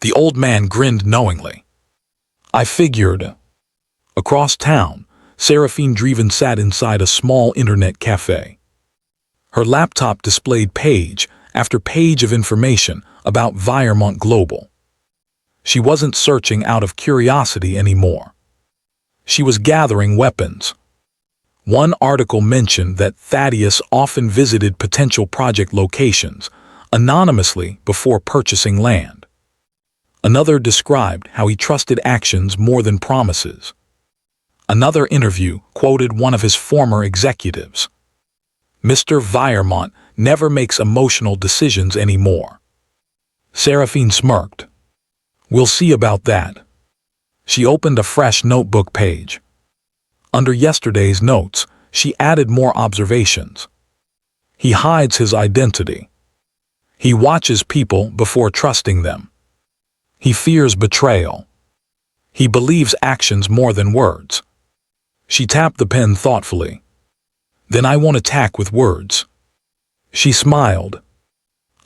The old man grinned knowingly. I figured. Across town, Serephine Draeven sat inside a small internet cafe. Her laptop displayed page after page of information about Viremont Global. She wasn't searching out of curiosity anymore. She was gathering weapons. One article mentioned that Thaddeus often visited potential project locations anonymously before purchasing land. Another described how he trusted actions more than promises. Another interview quoted one of his former executives. Mr. Viremont never makes emotional decisions anymore. Serephine smirked. We'll see about that. She opened a fresh notebook page. Under yesterday's notes, she added more observations. He hides his identity. He watches people before trusting them. He fears betrayal. He believes actions more than words. She tapped the pen thoughtfully. Then I won't attack with words. She smiled.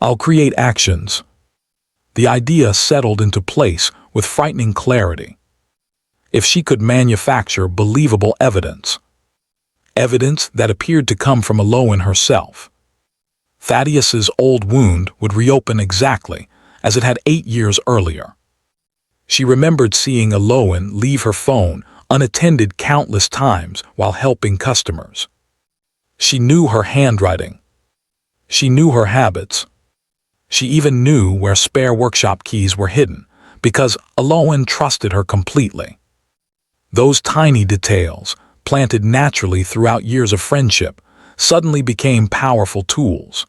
I'll create actions. The idea settled into place with frightening clarity. If she could manufacture believable evidence. Evidence that appeared to come from Elowen herself. Thaddeus's old wound would reopen exactly as it had 8 years earlier. She remembered seeing Elowen leave her phone unattended countless times while helping customers. She knew her handwriting. She knew her habits. She even knew where spare workshop keys were hidden because Elowen trusted her completely. Those tiny details, planted naturally throughout years of friendship, suddenly became powerful tools.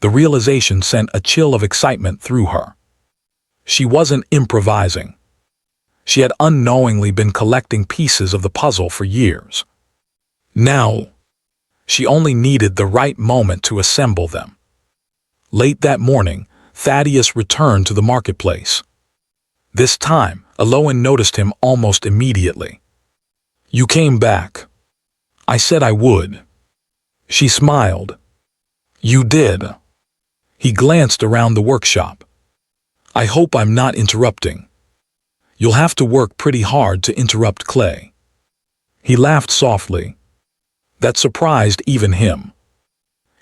The realization sent a chill of excitement through her. She wasn't improvising. She had unknowingly been collecting pieces of the puzzle for years. Now, she only needed the right moment to assemble them. Late that morning, Thaddeus returned to the marketplace. This time, Elowen noticed him almost immediately. "You came back. I said I would." She smiled. "You did." He glanced around the workshop. "I hope I'm not interrupting. You'll have to work pretty hard to interrupt Clay." He laughed softly. That surprised even him.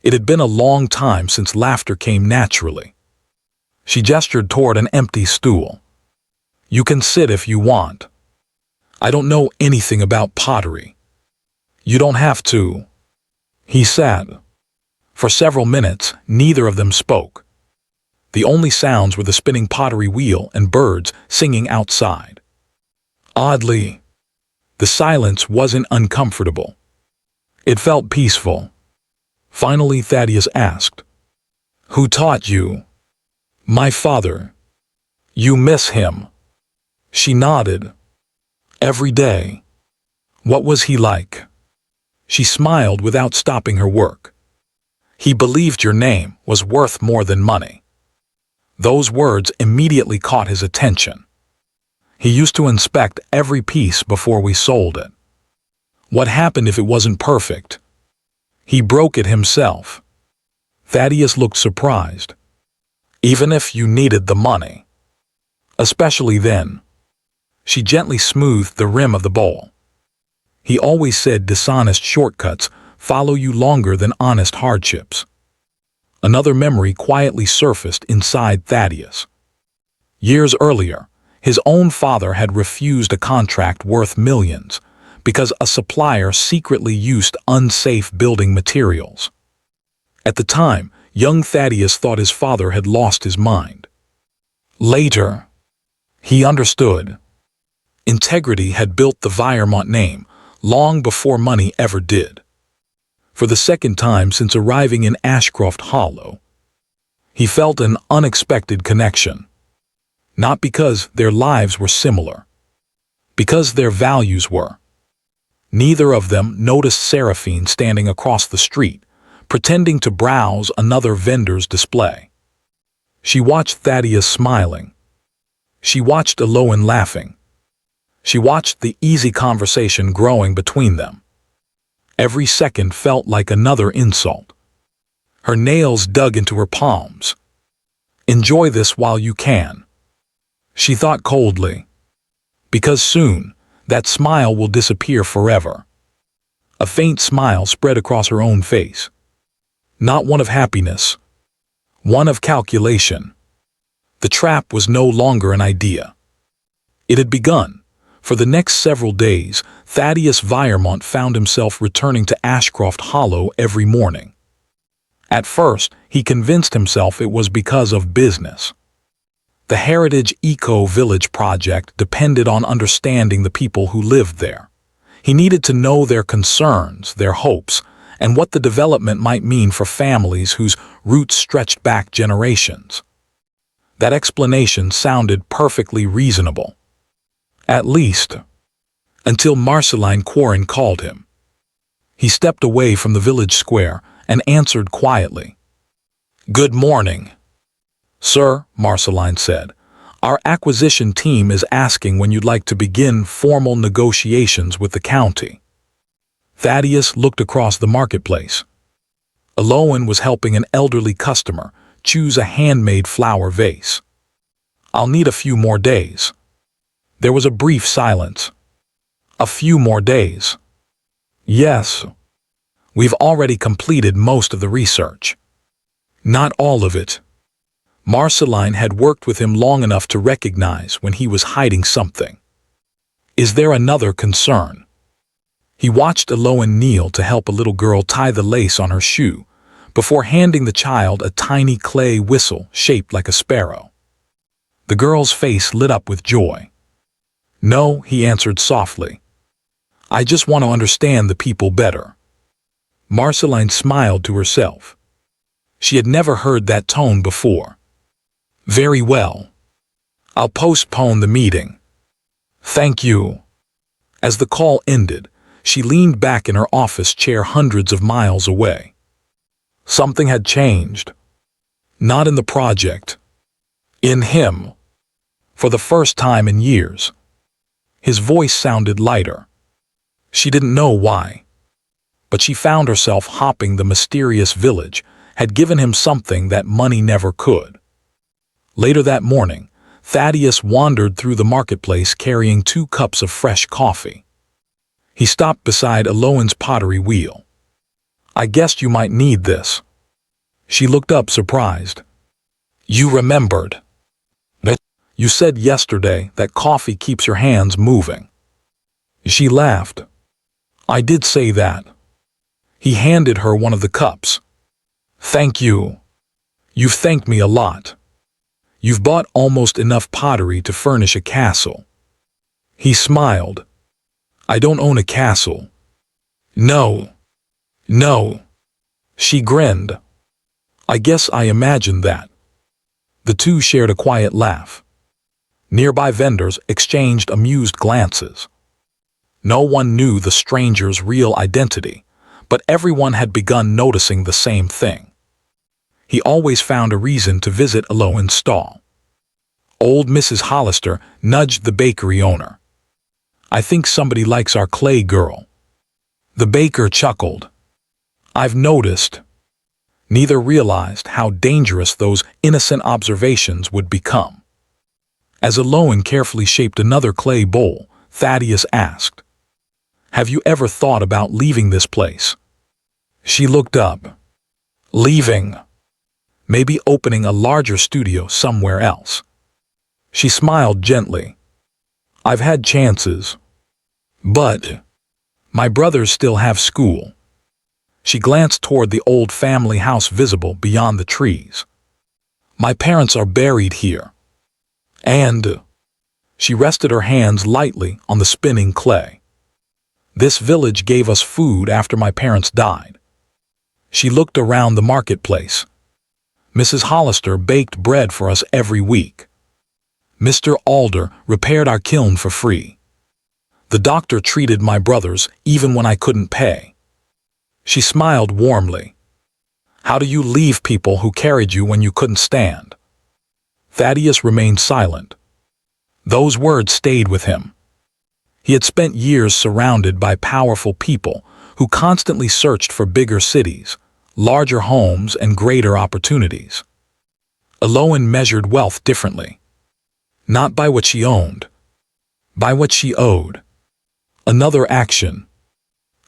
It had been a long time since laughter came naturally. She gestured toward an empty stool. "You can sit if you want. I don't know anything about pottery." "You don't have to." He sat. For several minutes, neither of them spoke. The only sounds were the spinning pottery wheel and birds singing outside. Oddly, the silence wasn't uncomfortable. It felt peaceful. Finally, Thaddeus asked, "Who taught you?" "My father." "You miss him?" She nodded. "Every day." "What was he like?" She smiled without stopping her work. "He believed your name was worth more than money." Those words immediately caught his attention. "He used to inspect every piece before we sold it." "What happened if it wasn't perfect?" "He broke it himself." Thaddeus looked surprised. "Even if you needed the money?" "Especially then." She gently smoothed the rim of the bowl. "He always said dishonest shortcuts follow you longer than honest hardships." Another memory quietly surfaced inside Thaddeus. Years earlier, his own father had refused a contract worth millions because a supplier secretly used unsafe building materials. At the time, young Thaddeus thought his father had lost his mind. Later, he understood. Integrity had built the Viremont name long before money ever did. For the second time since arriving in Ashcroft Hollow, he felt an unexpected connection. Not because their lives were similar, because their values were. Neither of them noticed Serephine standing across the street, pretending to browse another vendor's display. She watched Thaddeus smiling. She watched Elowen laughing. She watched the easy conversation growing between them. Every second felt like another insult. Her nails dug into her palms. "Enjoy this while you can," she thought coldly. "Because soon, that smile will disappear forever." A faint smile spread across her own face. Not one of happiness. One of calculation. The trap was no longer an idea. It had begun. For the next several days, Thaddeus Viremont found himself returning to Ashcroft Hollow every morning. At first, he convinced himself it was because of business. The Heritage Eco-Village project depended on understanding the people who lived there. He needed to know their concerns, their hopes, and what the development might mean for families whose roots stretched back generations. That explanation sounded perfectly reasonable. At least, until Marceline Quarren called him. He stepped away from the village square and answered quietly. "Good morning." "Sir," Marceline said, "our acquisition team is asking when you'd like to begin formal negotiations with the county." Thaddeus looked across the marketplace. Elowen was helping an elderly customer choose a handmade flower vase. "I'll need a few more days." There was a brief silence. "A few more days?" "Yes. We've already completed most of the research." "Not all of it." Marceline had worked with him long enough to recognize when he was hiding something. "Is there another concern?" He watched Elowen kneel to help a little girl tie the lace on her shoe, before handing the child a tiny clay whistle shaped like a sparrow. The girl's face lit up with joy. "No," he answered softly. I just want to understand the people better." Marceline smiled to herself. She had never heard that tone before. "Very well. I'll postpone the meeting. Thank you." As the call ended, she leaned back in her office chair hundreds of miles away. Something had changed. Not in the project. In him. For the first time in years. His voice sounded lighter. She didn't know why. But she found herself hopping the mysterious village had given him something that money never could. Later that morning, Thaddeus wandered through the marketplace carrying 2 cups of fresh coffee. He stopped beside Elowen's pottery wheel. "I guessed you might need this." She looked up surprised. "You remembered. But you said yesterday that coffee keeps your hands moving." She laughed. "I did say that." He handed her one of the cups. "Thank you. You've thanked me a lot. You've bought almost enough pottery to furnish a castle." He smiled. "I don't own a castle." "No. No." She grinned. "I guess I imagined that." The two shared a quiet laugh. Nearby vendors exchanged amused glances. No one knew the stranger's real identity, but everyone had begun noticing the same thing. He always found a reason to visit Elowen's stall. Old Mrs. Hollister nudged the bakery owner. "I think somebody likes our clay girl." The baker chuckled. "I've noticed." Neither realized how dangerous those innocent observations would become. As Elowen carefully shaped another clay bowl, Thaddeus asked, "Have you ever thought about leaving this place?" She looked up. "Leaving? Maybe opening a larger studio somewhere else." She smiled gently. "I've had chances. But my brothers still have school." She glanced toward the old family house visible beyond the trees. "My parents are buried here. And..." She rested her hands lightly on the spinning clay. "This village gave us food after my parents died." She looked around the marketplace. "Mrs. Hollister baked bread for us every week. Mr. Alder repaired our kiln for free. The doctor treated my brothers even when I couldn't pay." She smiled warmly. "How do you leave people who carried you when you couldn't stand?" Thaddeus remained silent. Those words stayed with him. He had spent years surrounded by powerful people who constantly searched for bigger cities, larger homes, and greater opportunities. Elowen measured wealth differently. Not by what she owned, by what she owed. Another action.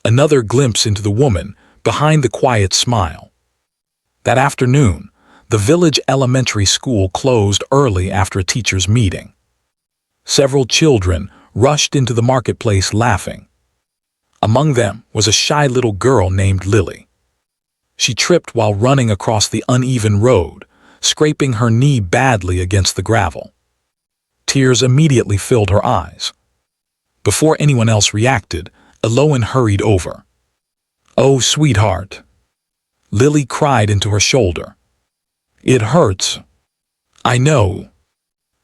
Another glimpse into the woman behind the quiet smile. That afternoon, the village elementary school closed early after a teacher's meeting. Several children rushed into the marketplace laughing. Among them was a shy little girl named Lily. She tripped while running across the uneven road, scraping her knee badly against the gravel. Tears immediately filled her eyes. Before anyone else reacted, Elowen hurried over. "Oh, sweetheart." Lily cried into her shoulder. "It hurts." "I know."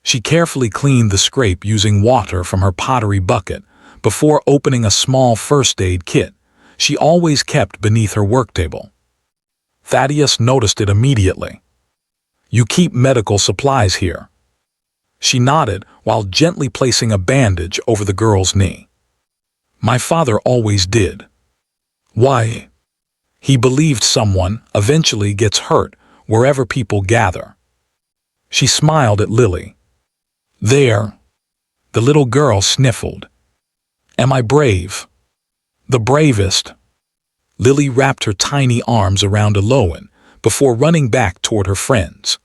She carefully cleaned the scrape using water from her pottery bucket before opening a small first aid kit she always kept beneath her work table. Thaddeus noticed it immediately. "You keep medical supplies here." She nodded while gently placing a bandage over the girl's knee. "My father always did." "Why?" "He believed someone eventually gets hurt wherever people gather." She smiled at Lily. "There." The little girl sniffled. "Am I brave?" "The bravest." Lily wrapped her tiny arms around Elowen before running back toward her friends.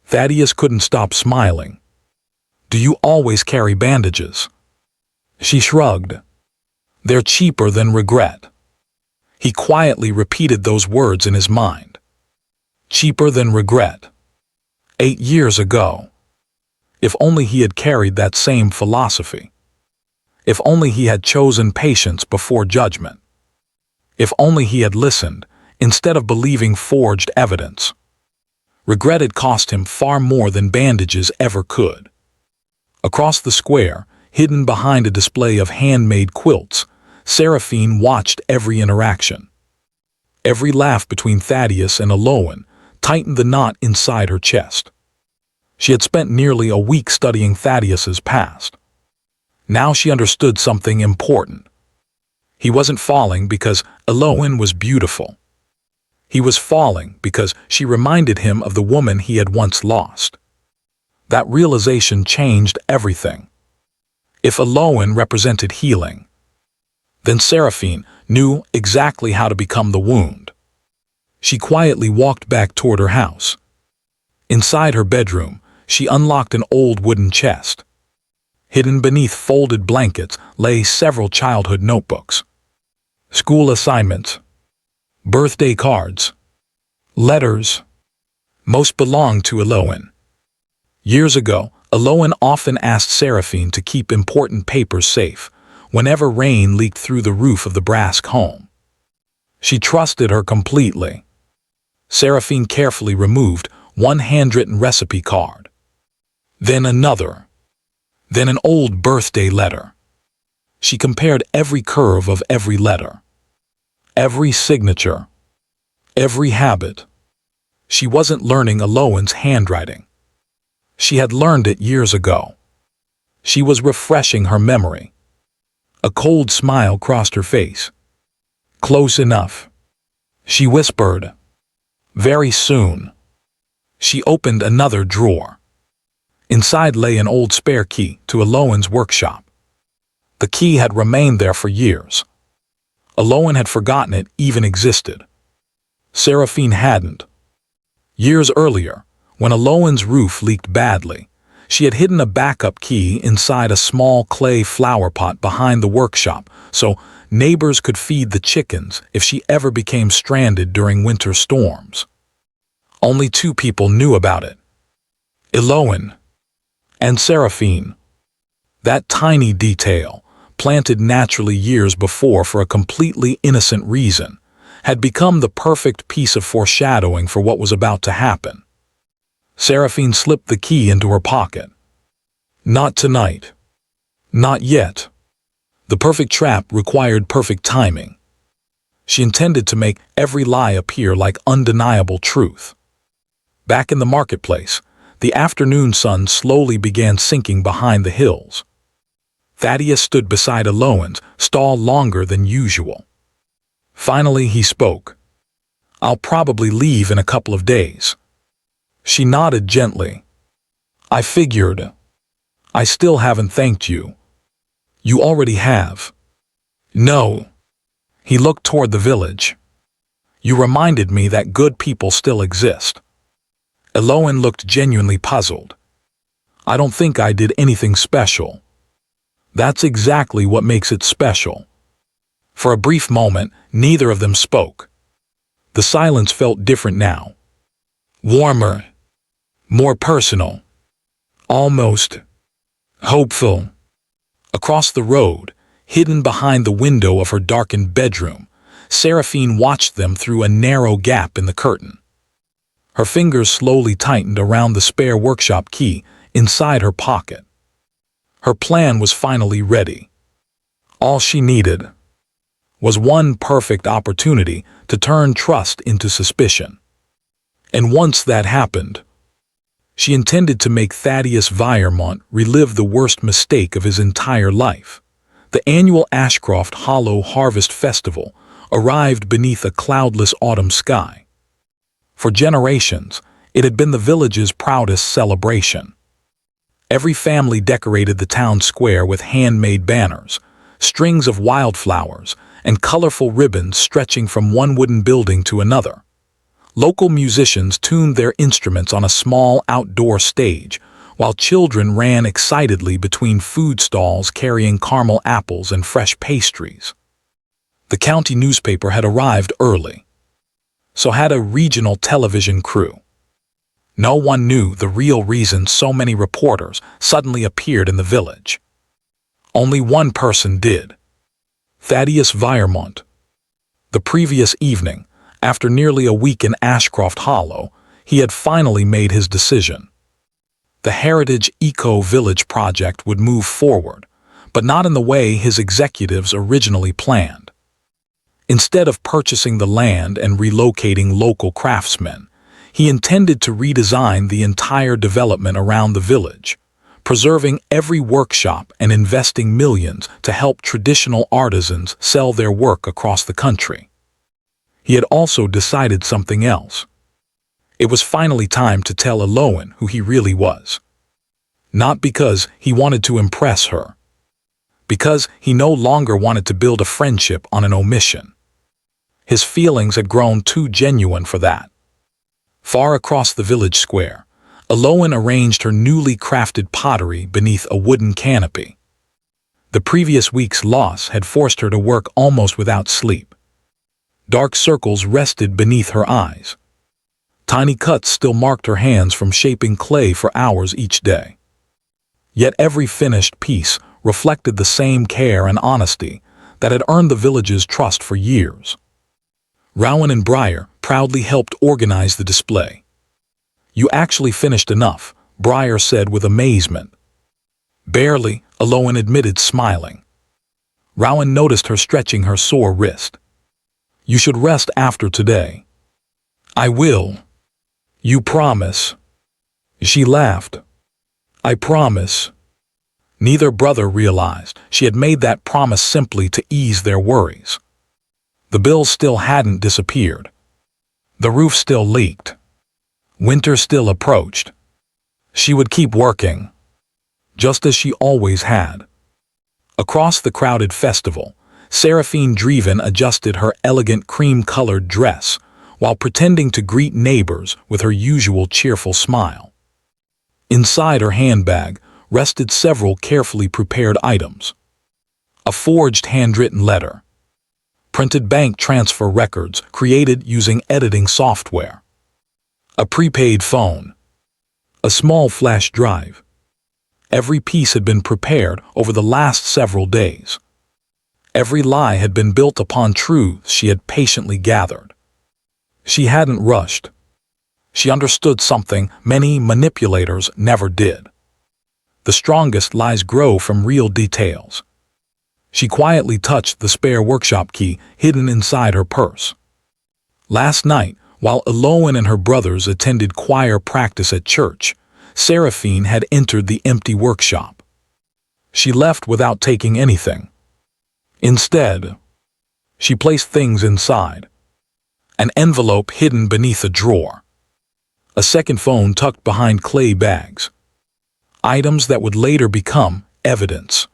Thaddeus couldn't stop smiling. "Do you always carry bandages?" She shrugged. "They're cheaper than regret." He quietly repeated those words in his mind. Cheaper than regret. 8 years ago. If only he had carried that same philosophy. If only he had chosen patience before judgment. If only he had listened, instead of believing forged evidence. Regret had cost him far more than bandages ever could. Across the square, hidden behind a display of handmade quilts, Serephine watched every interaction. Every laugh between Thaddeus and Elowen tightened the knot inside her chest. She had spent nearly a week studying Thaddeus's past. Now she understood something important. He wasn't falling because Elowen was beautiful. He was falling because she reminded him of the woman he had once lost. That realization changed everything. If Elowen represented healing, then Serephine knew exactly how to become the wound. She quietly walked back toward her house. Inside her bedroom, she unlocked an old wooden chest. Hidden beneath folded blankets lay several childhood notebooks. School assignments, birthday cards, letters. Most belonged to Elowen. Years ago, Elowen often asked Serephine to keep important papers safe whenever rain leaked through the roof of the Brask home. She trusted her completely. Serephine carefully removed one handwritten recipe card. Then another. Then an old birthday letter. She compared every curve of every letter, every signature, every habit. She wasn't learning Elowen's handwriting. She had learned it years ago. She was refreshing her memory. A cold smile crossed her face. Close enough, she whispered. Very soon. She opened another drawer. Inside lay an old spare key to Elowen's workshop. The key had remained there for years. Elowen had forgotten it even existed. Serephine hadn't. Years earlier, when Elowen's roof leaked badly, she had hidden a backup key inside a small clay flower pot behind the workshop so neighbors could feed the chickens if she ever became stranded during winter storms. Only two people knew about it: Elowen and Serephine. That tiny detail, planted naturally years before for a completely innocent reason, had become the perfect piece of foreshadowing for what was about to happen. Serephine slipped the key into her pocket. Not tonight. Not yet. The perfect trap required perfect timing. She intended to make every lie appear like undeniable truth. Back in the marketplace, the afternoon sun slowly began sinking behind the hills. Thaddeus stood beside Elowen's stall longer than usual. Finally he spoke. I'll probably leave in a couple of days. She nodded gently. I figured. I still haven't thanked you. You already have. No. He looked toward the village. You reminded me that good people still exist. Elowen looked genuinely puzzled. I don't think I did anything special. That's exactly what makes it special. For a brief moment, neither of them spoke. The silence felt different now. Warmer. More personal. Almost hopeful. Across the road, hidden behind the window of her darkened bedroom, Serephine watched them through a narrow gap in the curtain. Her fingers slowly tightened around the spare workshop key inside her pocket. Her plan was finally ready. All she needed was one perfect opportunity to turn trust into suspicion. And once that happened, she intended to make Thaddeus Viremont relive the worst mistake of his entire life. The annual Ashcroft Hollow Harvest Festival arrived beneath a cloudless autumn sky. For generations, it had been the village's proudest celebration. Every family decorated the town square with handmade banners, strings of wildflowers, and colorful ribbons stretching from one wooden building to another. Local musicians tuned their instruments on a small outdoor stage, while children ran excitedly between food stalls carrying caramel apples and fresh pastries. The county newspaper had arrived early. So had a regional television crew. No one knew the real reason so many reporters suddenly appeared in the village. Only one person did. Thaddeus Viremont. The previous evening, after nearly a week in Ashcroft Hollow, he had finally made his decision. The Heritage Eco-Village project would move forward, but not in the way his executives originally planned. Instead of purchasing the land and relocating local craftsmen, he intended to redesign the entire development around the village, preserving every workshop and investing millions to help traditional artisans sell their work across the country. He had also decided something else. It was finally time to tell Elowen who he really was. Not because he wanted to impress her, because he no longer wanted to build a friendship on an omission. His feelings had grown too genuine for that. Far across the village square, Elowen arranged her newly crafted pottery beneath a wooden canopy. The previous week's loss had forced her to work almost without sleep. Dark circles rested beneath her eyes. Tiny cuts still marked her hands from shaping clay for hours each day. Yet every finished piece reflected the same care and honesty that had earned the village's trust for years. Rowan and Briar proudly helped organize the display. "You actually finished enough," Briar said with amazement. "Barely," Elowen admitted, smiling. Rowan noticed her stretching her sore wrist. "You should rest after today." "I will." "You promise?" She laughed. "I promise." Neither brother realized she had made that promise simply to ease their worries. The bills still hadn't disappeared. The roof still leaked. Winter still approached. She would keep working, just as she always had. Across the crowded festival, Serephine Draeven adjusted her elegant cream-colored dress while pretending to greet neighbors with her usual cheerful smile. Inside her handbag rested several carefully prepared items. A forged handwritten letter. Printed bank transfer records created using editing software. A prepaid phone. A small flash drive. Every piece had been prepared over the last several days. Every lie had been built upon truths she had patiently gathered. She hadn't rushed. She understood something many manipulators never did. The strongest lies grow from real details. She quietly touched the spare workshop key hidden inside her purse. Last night, while Elowen and her brothers attended choir practice at church, Serephine had entered the empty workshop. She left without taking anything. Instead, she placed things inside. An envelope hidden beneath a drawer. A second phone tucked behind clay bags. Items that would later become evidence.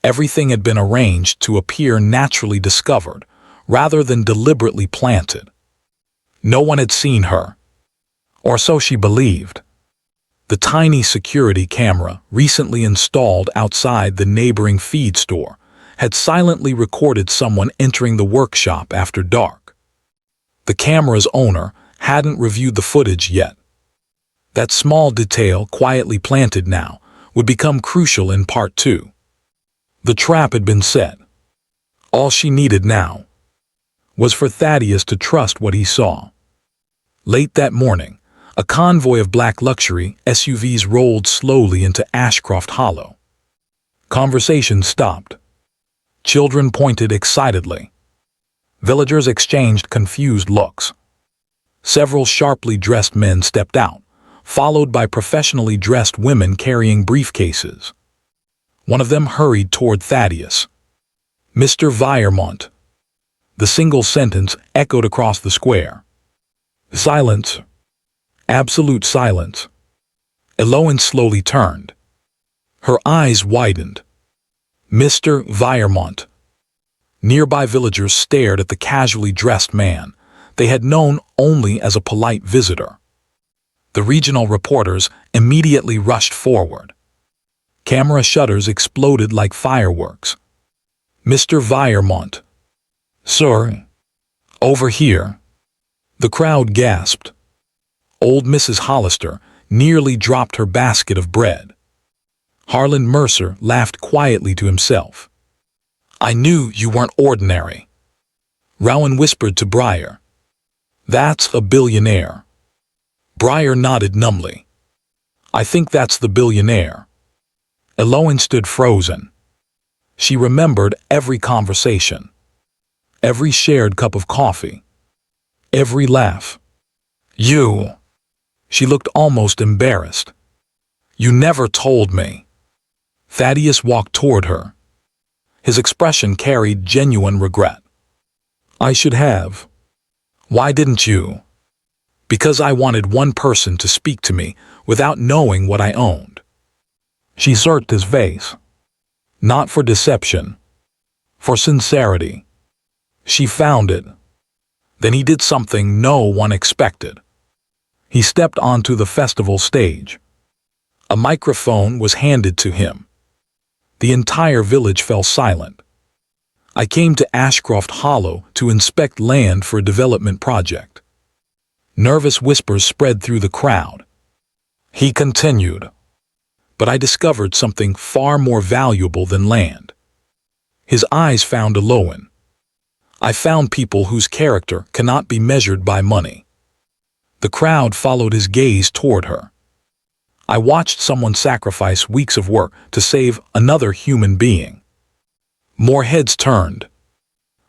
Everything had been arranged to appear naturally discovered, rather than deliberately planted. No one had seen her, or so she believed. The tiny security camera, recently installed outside the neighboring feed store, had silently recorded someone entering the workshop after dark. The camera's owner hadn't reviewed the footage yet. That small detail, quietly planted now, would become crucial in part 2. The trap had been set. All she needed now was for Thaddeus to trust what he saw. Late that morning, a convoy of black luxury SUVs rolled slowly into Ashcroft Hollow. Conversation stopped. Children pointed excitedly. Villagers exchanged confused looks. Several sharply dressed men stepped out, followed by professionally dressed women carrying briefcases. One of them hurried toward Thaddeus. "Mr. Viremont." The single sentence echoed across the square. Silence. Absolute silence. Elowen slowly turned. Her eyes widened. "Mr. Viremont." Nearby villagers stared at the casually dressed man they had known only as a polite visitor. The regional reporters immediately rushed forward. Camera shutters exploded like fireworks. "Mr. Viremont." "Sir." "Over here." The crowd gasped. Old Mrs. Hollister nearly dropped her basket of bread. Harlan Mercer laughed quietly to himself. I knew you weren't ordinary. Rowan whispered to Briar. That's a billionaire. Briar nodded numbly. I think that's the billionaire. Elowen stood frozen. She remembered every conversation, every shared cup of coffee, every laugh. You. She looked almost embarrassed. You never told me. Thaddeus walked toward her. His expression carried genuine regret. I should have. Why didn't you? Because I wanted one person to speak to me without knowing what I owned. She searched his face. Not for deception, for sincerity. She found it. Then he did something no one expected. He stepped onto the festival stage. A microphone was handed to him. The entire village fell silent. I came to Ashcroft Hollow to inspect land for a development project. Nervous whispers spread through the crowd. He continued. But I discovered something far more valuable than land. His eyes found Elowen. I found people whose character cannot be measured by money. The crowd followed his gaze toward her. I watched someone sacrifice weeks of work to save another human being. More heads turned.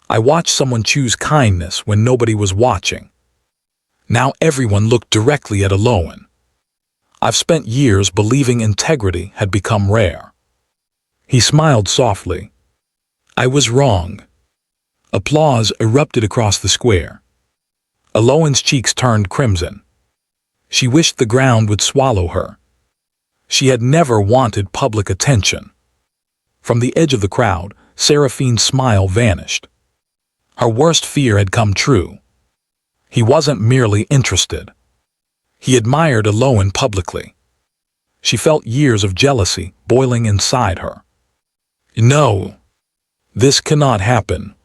I watched someone choose kindness when nobody was watching. Now everyone looked directly at Elowen. I've spent years believing integrity had become rare. He smiled softly. I was wrong. Applause erupted across the square. Elowen's cheeks turned crimson. She wished the ground would swallow her. She had never wanted public attention. From the edge of the crowd, Seraphine's smile vanished. Her worst fear had come true. He wasn't merely interested. He admired Elowen publicly. She felt years of jealousy boiling inside her. No, this cannot happen.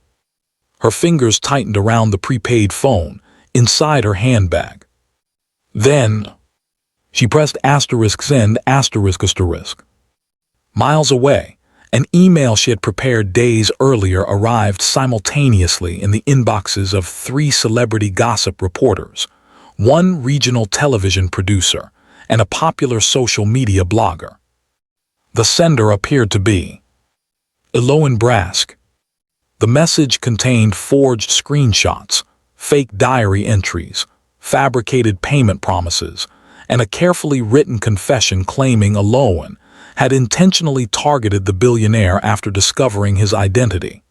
Her fingers tightened around the prepaid phone inside her handbag. Then, she pressed *send****. Miles away, an email she had prepared days earlier arrived simultaneously in the inboxes of 3 celebrity gossip reporters, 1 regional television producer, and a popular social media blogger. The sender appeared to be Elowen Brask. The message contained forged screenshots, fake diary entries, fabricated payment promises, and a carefully written confession claiming Elowen had intentionally targeted the billionaire after discovering his identity.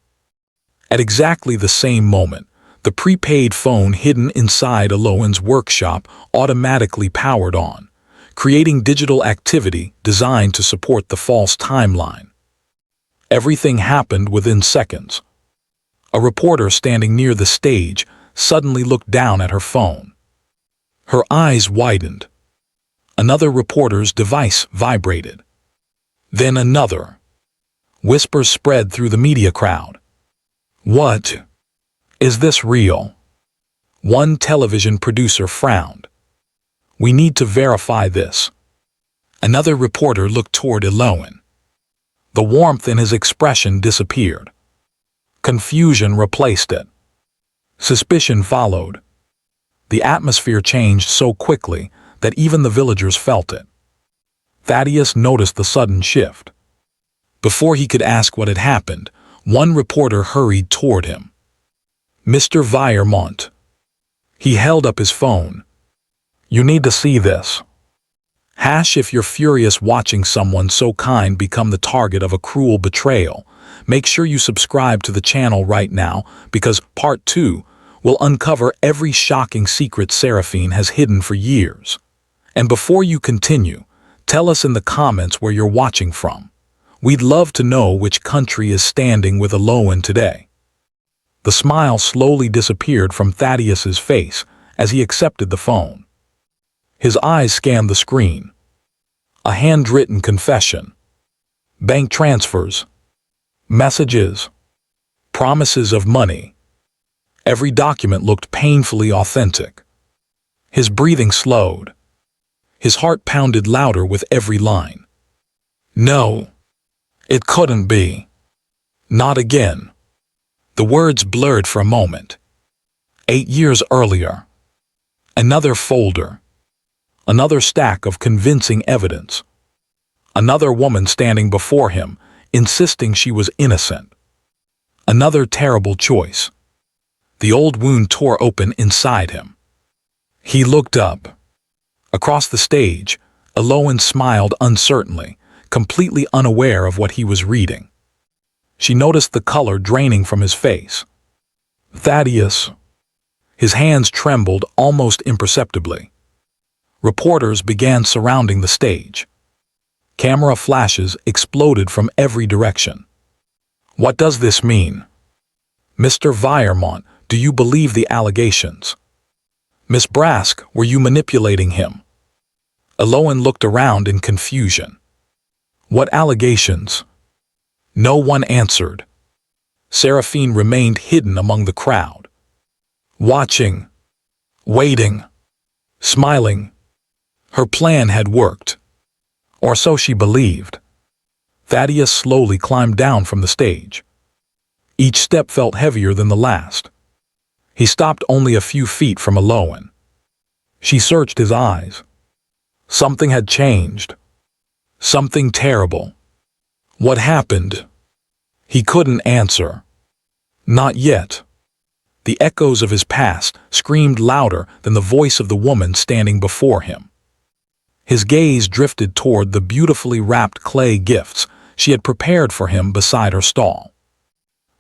At exactly the same moment, the prepaid phone hidden inside Elowen's workshop automatically powered on, creating digital activity designed to support the false timeline. Everything happened within seconds. A reporter standing near the stage suddenly looked down at her phone. Her eyes widened. Another reporter's device vibrated. Then another. Whispers spread through the media crowd. What? Is this real? One television producer frowned. We need to verify this. Another reporter looked toward Elowen. The warmth in his expression disappeared. Confusion replaced it. Suspicion followed. The atmosphere changed so quickly that even the villagers felt it. Thaddeus noticed the sudden shift. Before he could ask what had happened, one reporter hurried toward him. Mr. Viremont. He held up his phone. You need to see this. If you're furious watching someone so kind become the target of a cruel betrayal, make sure you subscribe to the channel right now because Part 2 will uncover every shocking secret Serephine has hidden for years. And before you continue, tell us in the comments where you're watching from. We'd love to know which country is standing with Elowen today. The smile slowly disappeared from Thaddeus's face as he accepted the phone. His eyes scanned the screen. A handwritten confession. Bank transfers. Messages. Promises of money. Every document looked painfully authentic. His breathing slowed. His heart pounded louder with every line. No, it couldn't be. Not again. The words blurred for a moment. 8 years earlier. Another folder. Another stack of convincing evidence. Another woman standing before him, insisting she was innocent. Another terrible choice. The old wound tore open inside him. He looked up. Across the stage, Elowen smiled uncertainly, completely unaware of what he was reading. She noticed the color draining from his face. Thaddeus. His hands trembled almost imperceptibly. Reporters began surrounding the stage. Camera flashes exploded from every direction. What does this mean? Mr. Viremont, do you believe the allegations? Miss Brask, were you manipulating him? Elowen looked around in confusion. What allegations? No one answered. Serephine remained hidden among the crowd. Watching. Waiting. Smiling. Her plan had worked. Or so she believed. Thaddeus slowly climbed down from the stage. Each step felt heavier than the last. He stopped only a few feet from Elowen. She searched his eyes. Something had changed. Something terrible. What happened? He couldn't answer. Not yet. The echoes of his past screamed louder than the voice of the woman standing before him. His gaze drifted toward the beautifully wrapped clay gifts she had prepared for him beside her stall.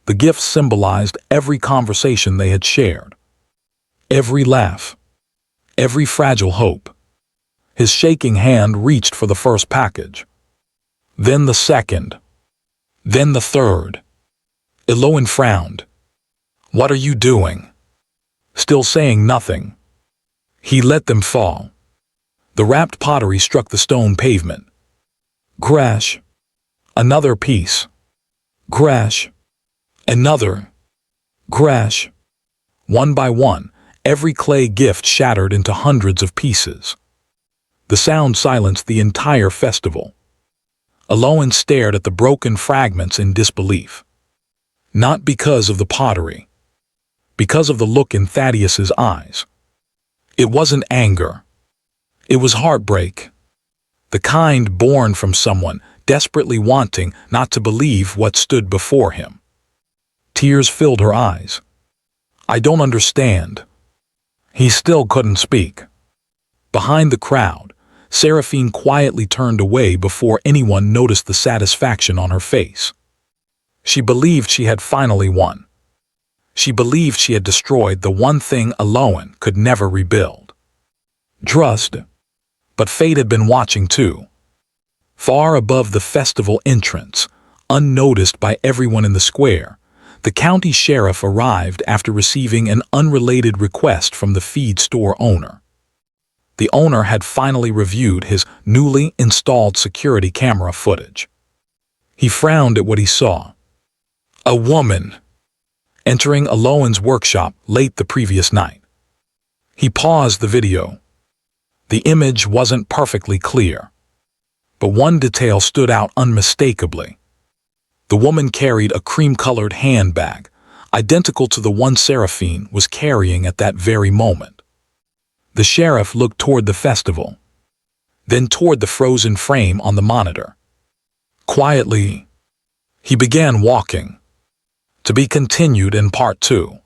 The gifts symbolized every conversation they had shared. Every laugh. Every fragile hope. His shaking hand reached for the first package. Then the second. Then the third. Elowen frowned. What are you doing? Still saying nothing. He let them fall. The wrapped pottery struck the stone pavement. Crash. Another piece. Crash. Another. Crash. One by one, every clay gift shattered into hundreds of pieces. The sound silenced the entire festival. Elowen stared at the broken fragments in disbelief. Not because of the pottery. Because of the look in Thaddeus's eyes. It wasn't anger. It was heartbreak. The kind born from someone desperately wanting not to believe what stood before him. Tears filled her eyes. I don't understand. He still couldn't speak. Behind the crowd, Serephine quietly turned away before anyone noticed the satisfaction on her face. She believed she had finally won. She believed she had destroyed the one thing Elowen could never rebuild. Trust. But fate had been watching too. Far above the festival entrance, unnoticed by everyone in the square, the county sheriff arrived after receiving an unrelated request from the feed store owner. The owner had finally reviewed his newly installed security camera footage. He frowned at what he saw. A woman entering Elowen's workshop late the previous night. He paused the video. The image wasn't perfectly clear, but one detail stood out unmistakably. The woman carried a cream-colored handbag, identical to the one Serephine was carrying at that very moment. The sheriff looked toward the festival, then toward the frozen frame on the monitor. Quietly, he began walking. To be continued in part 2.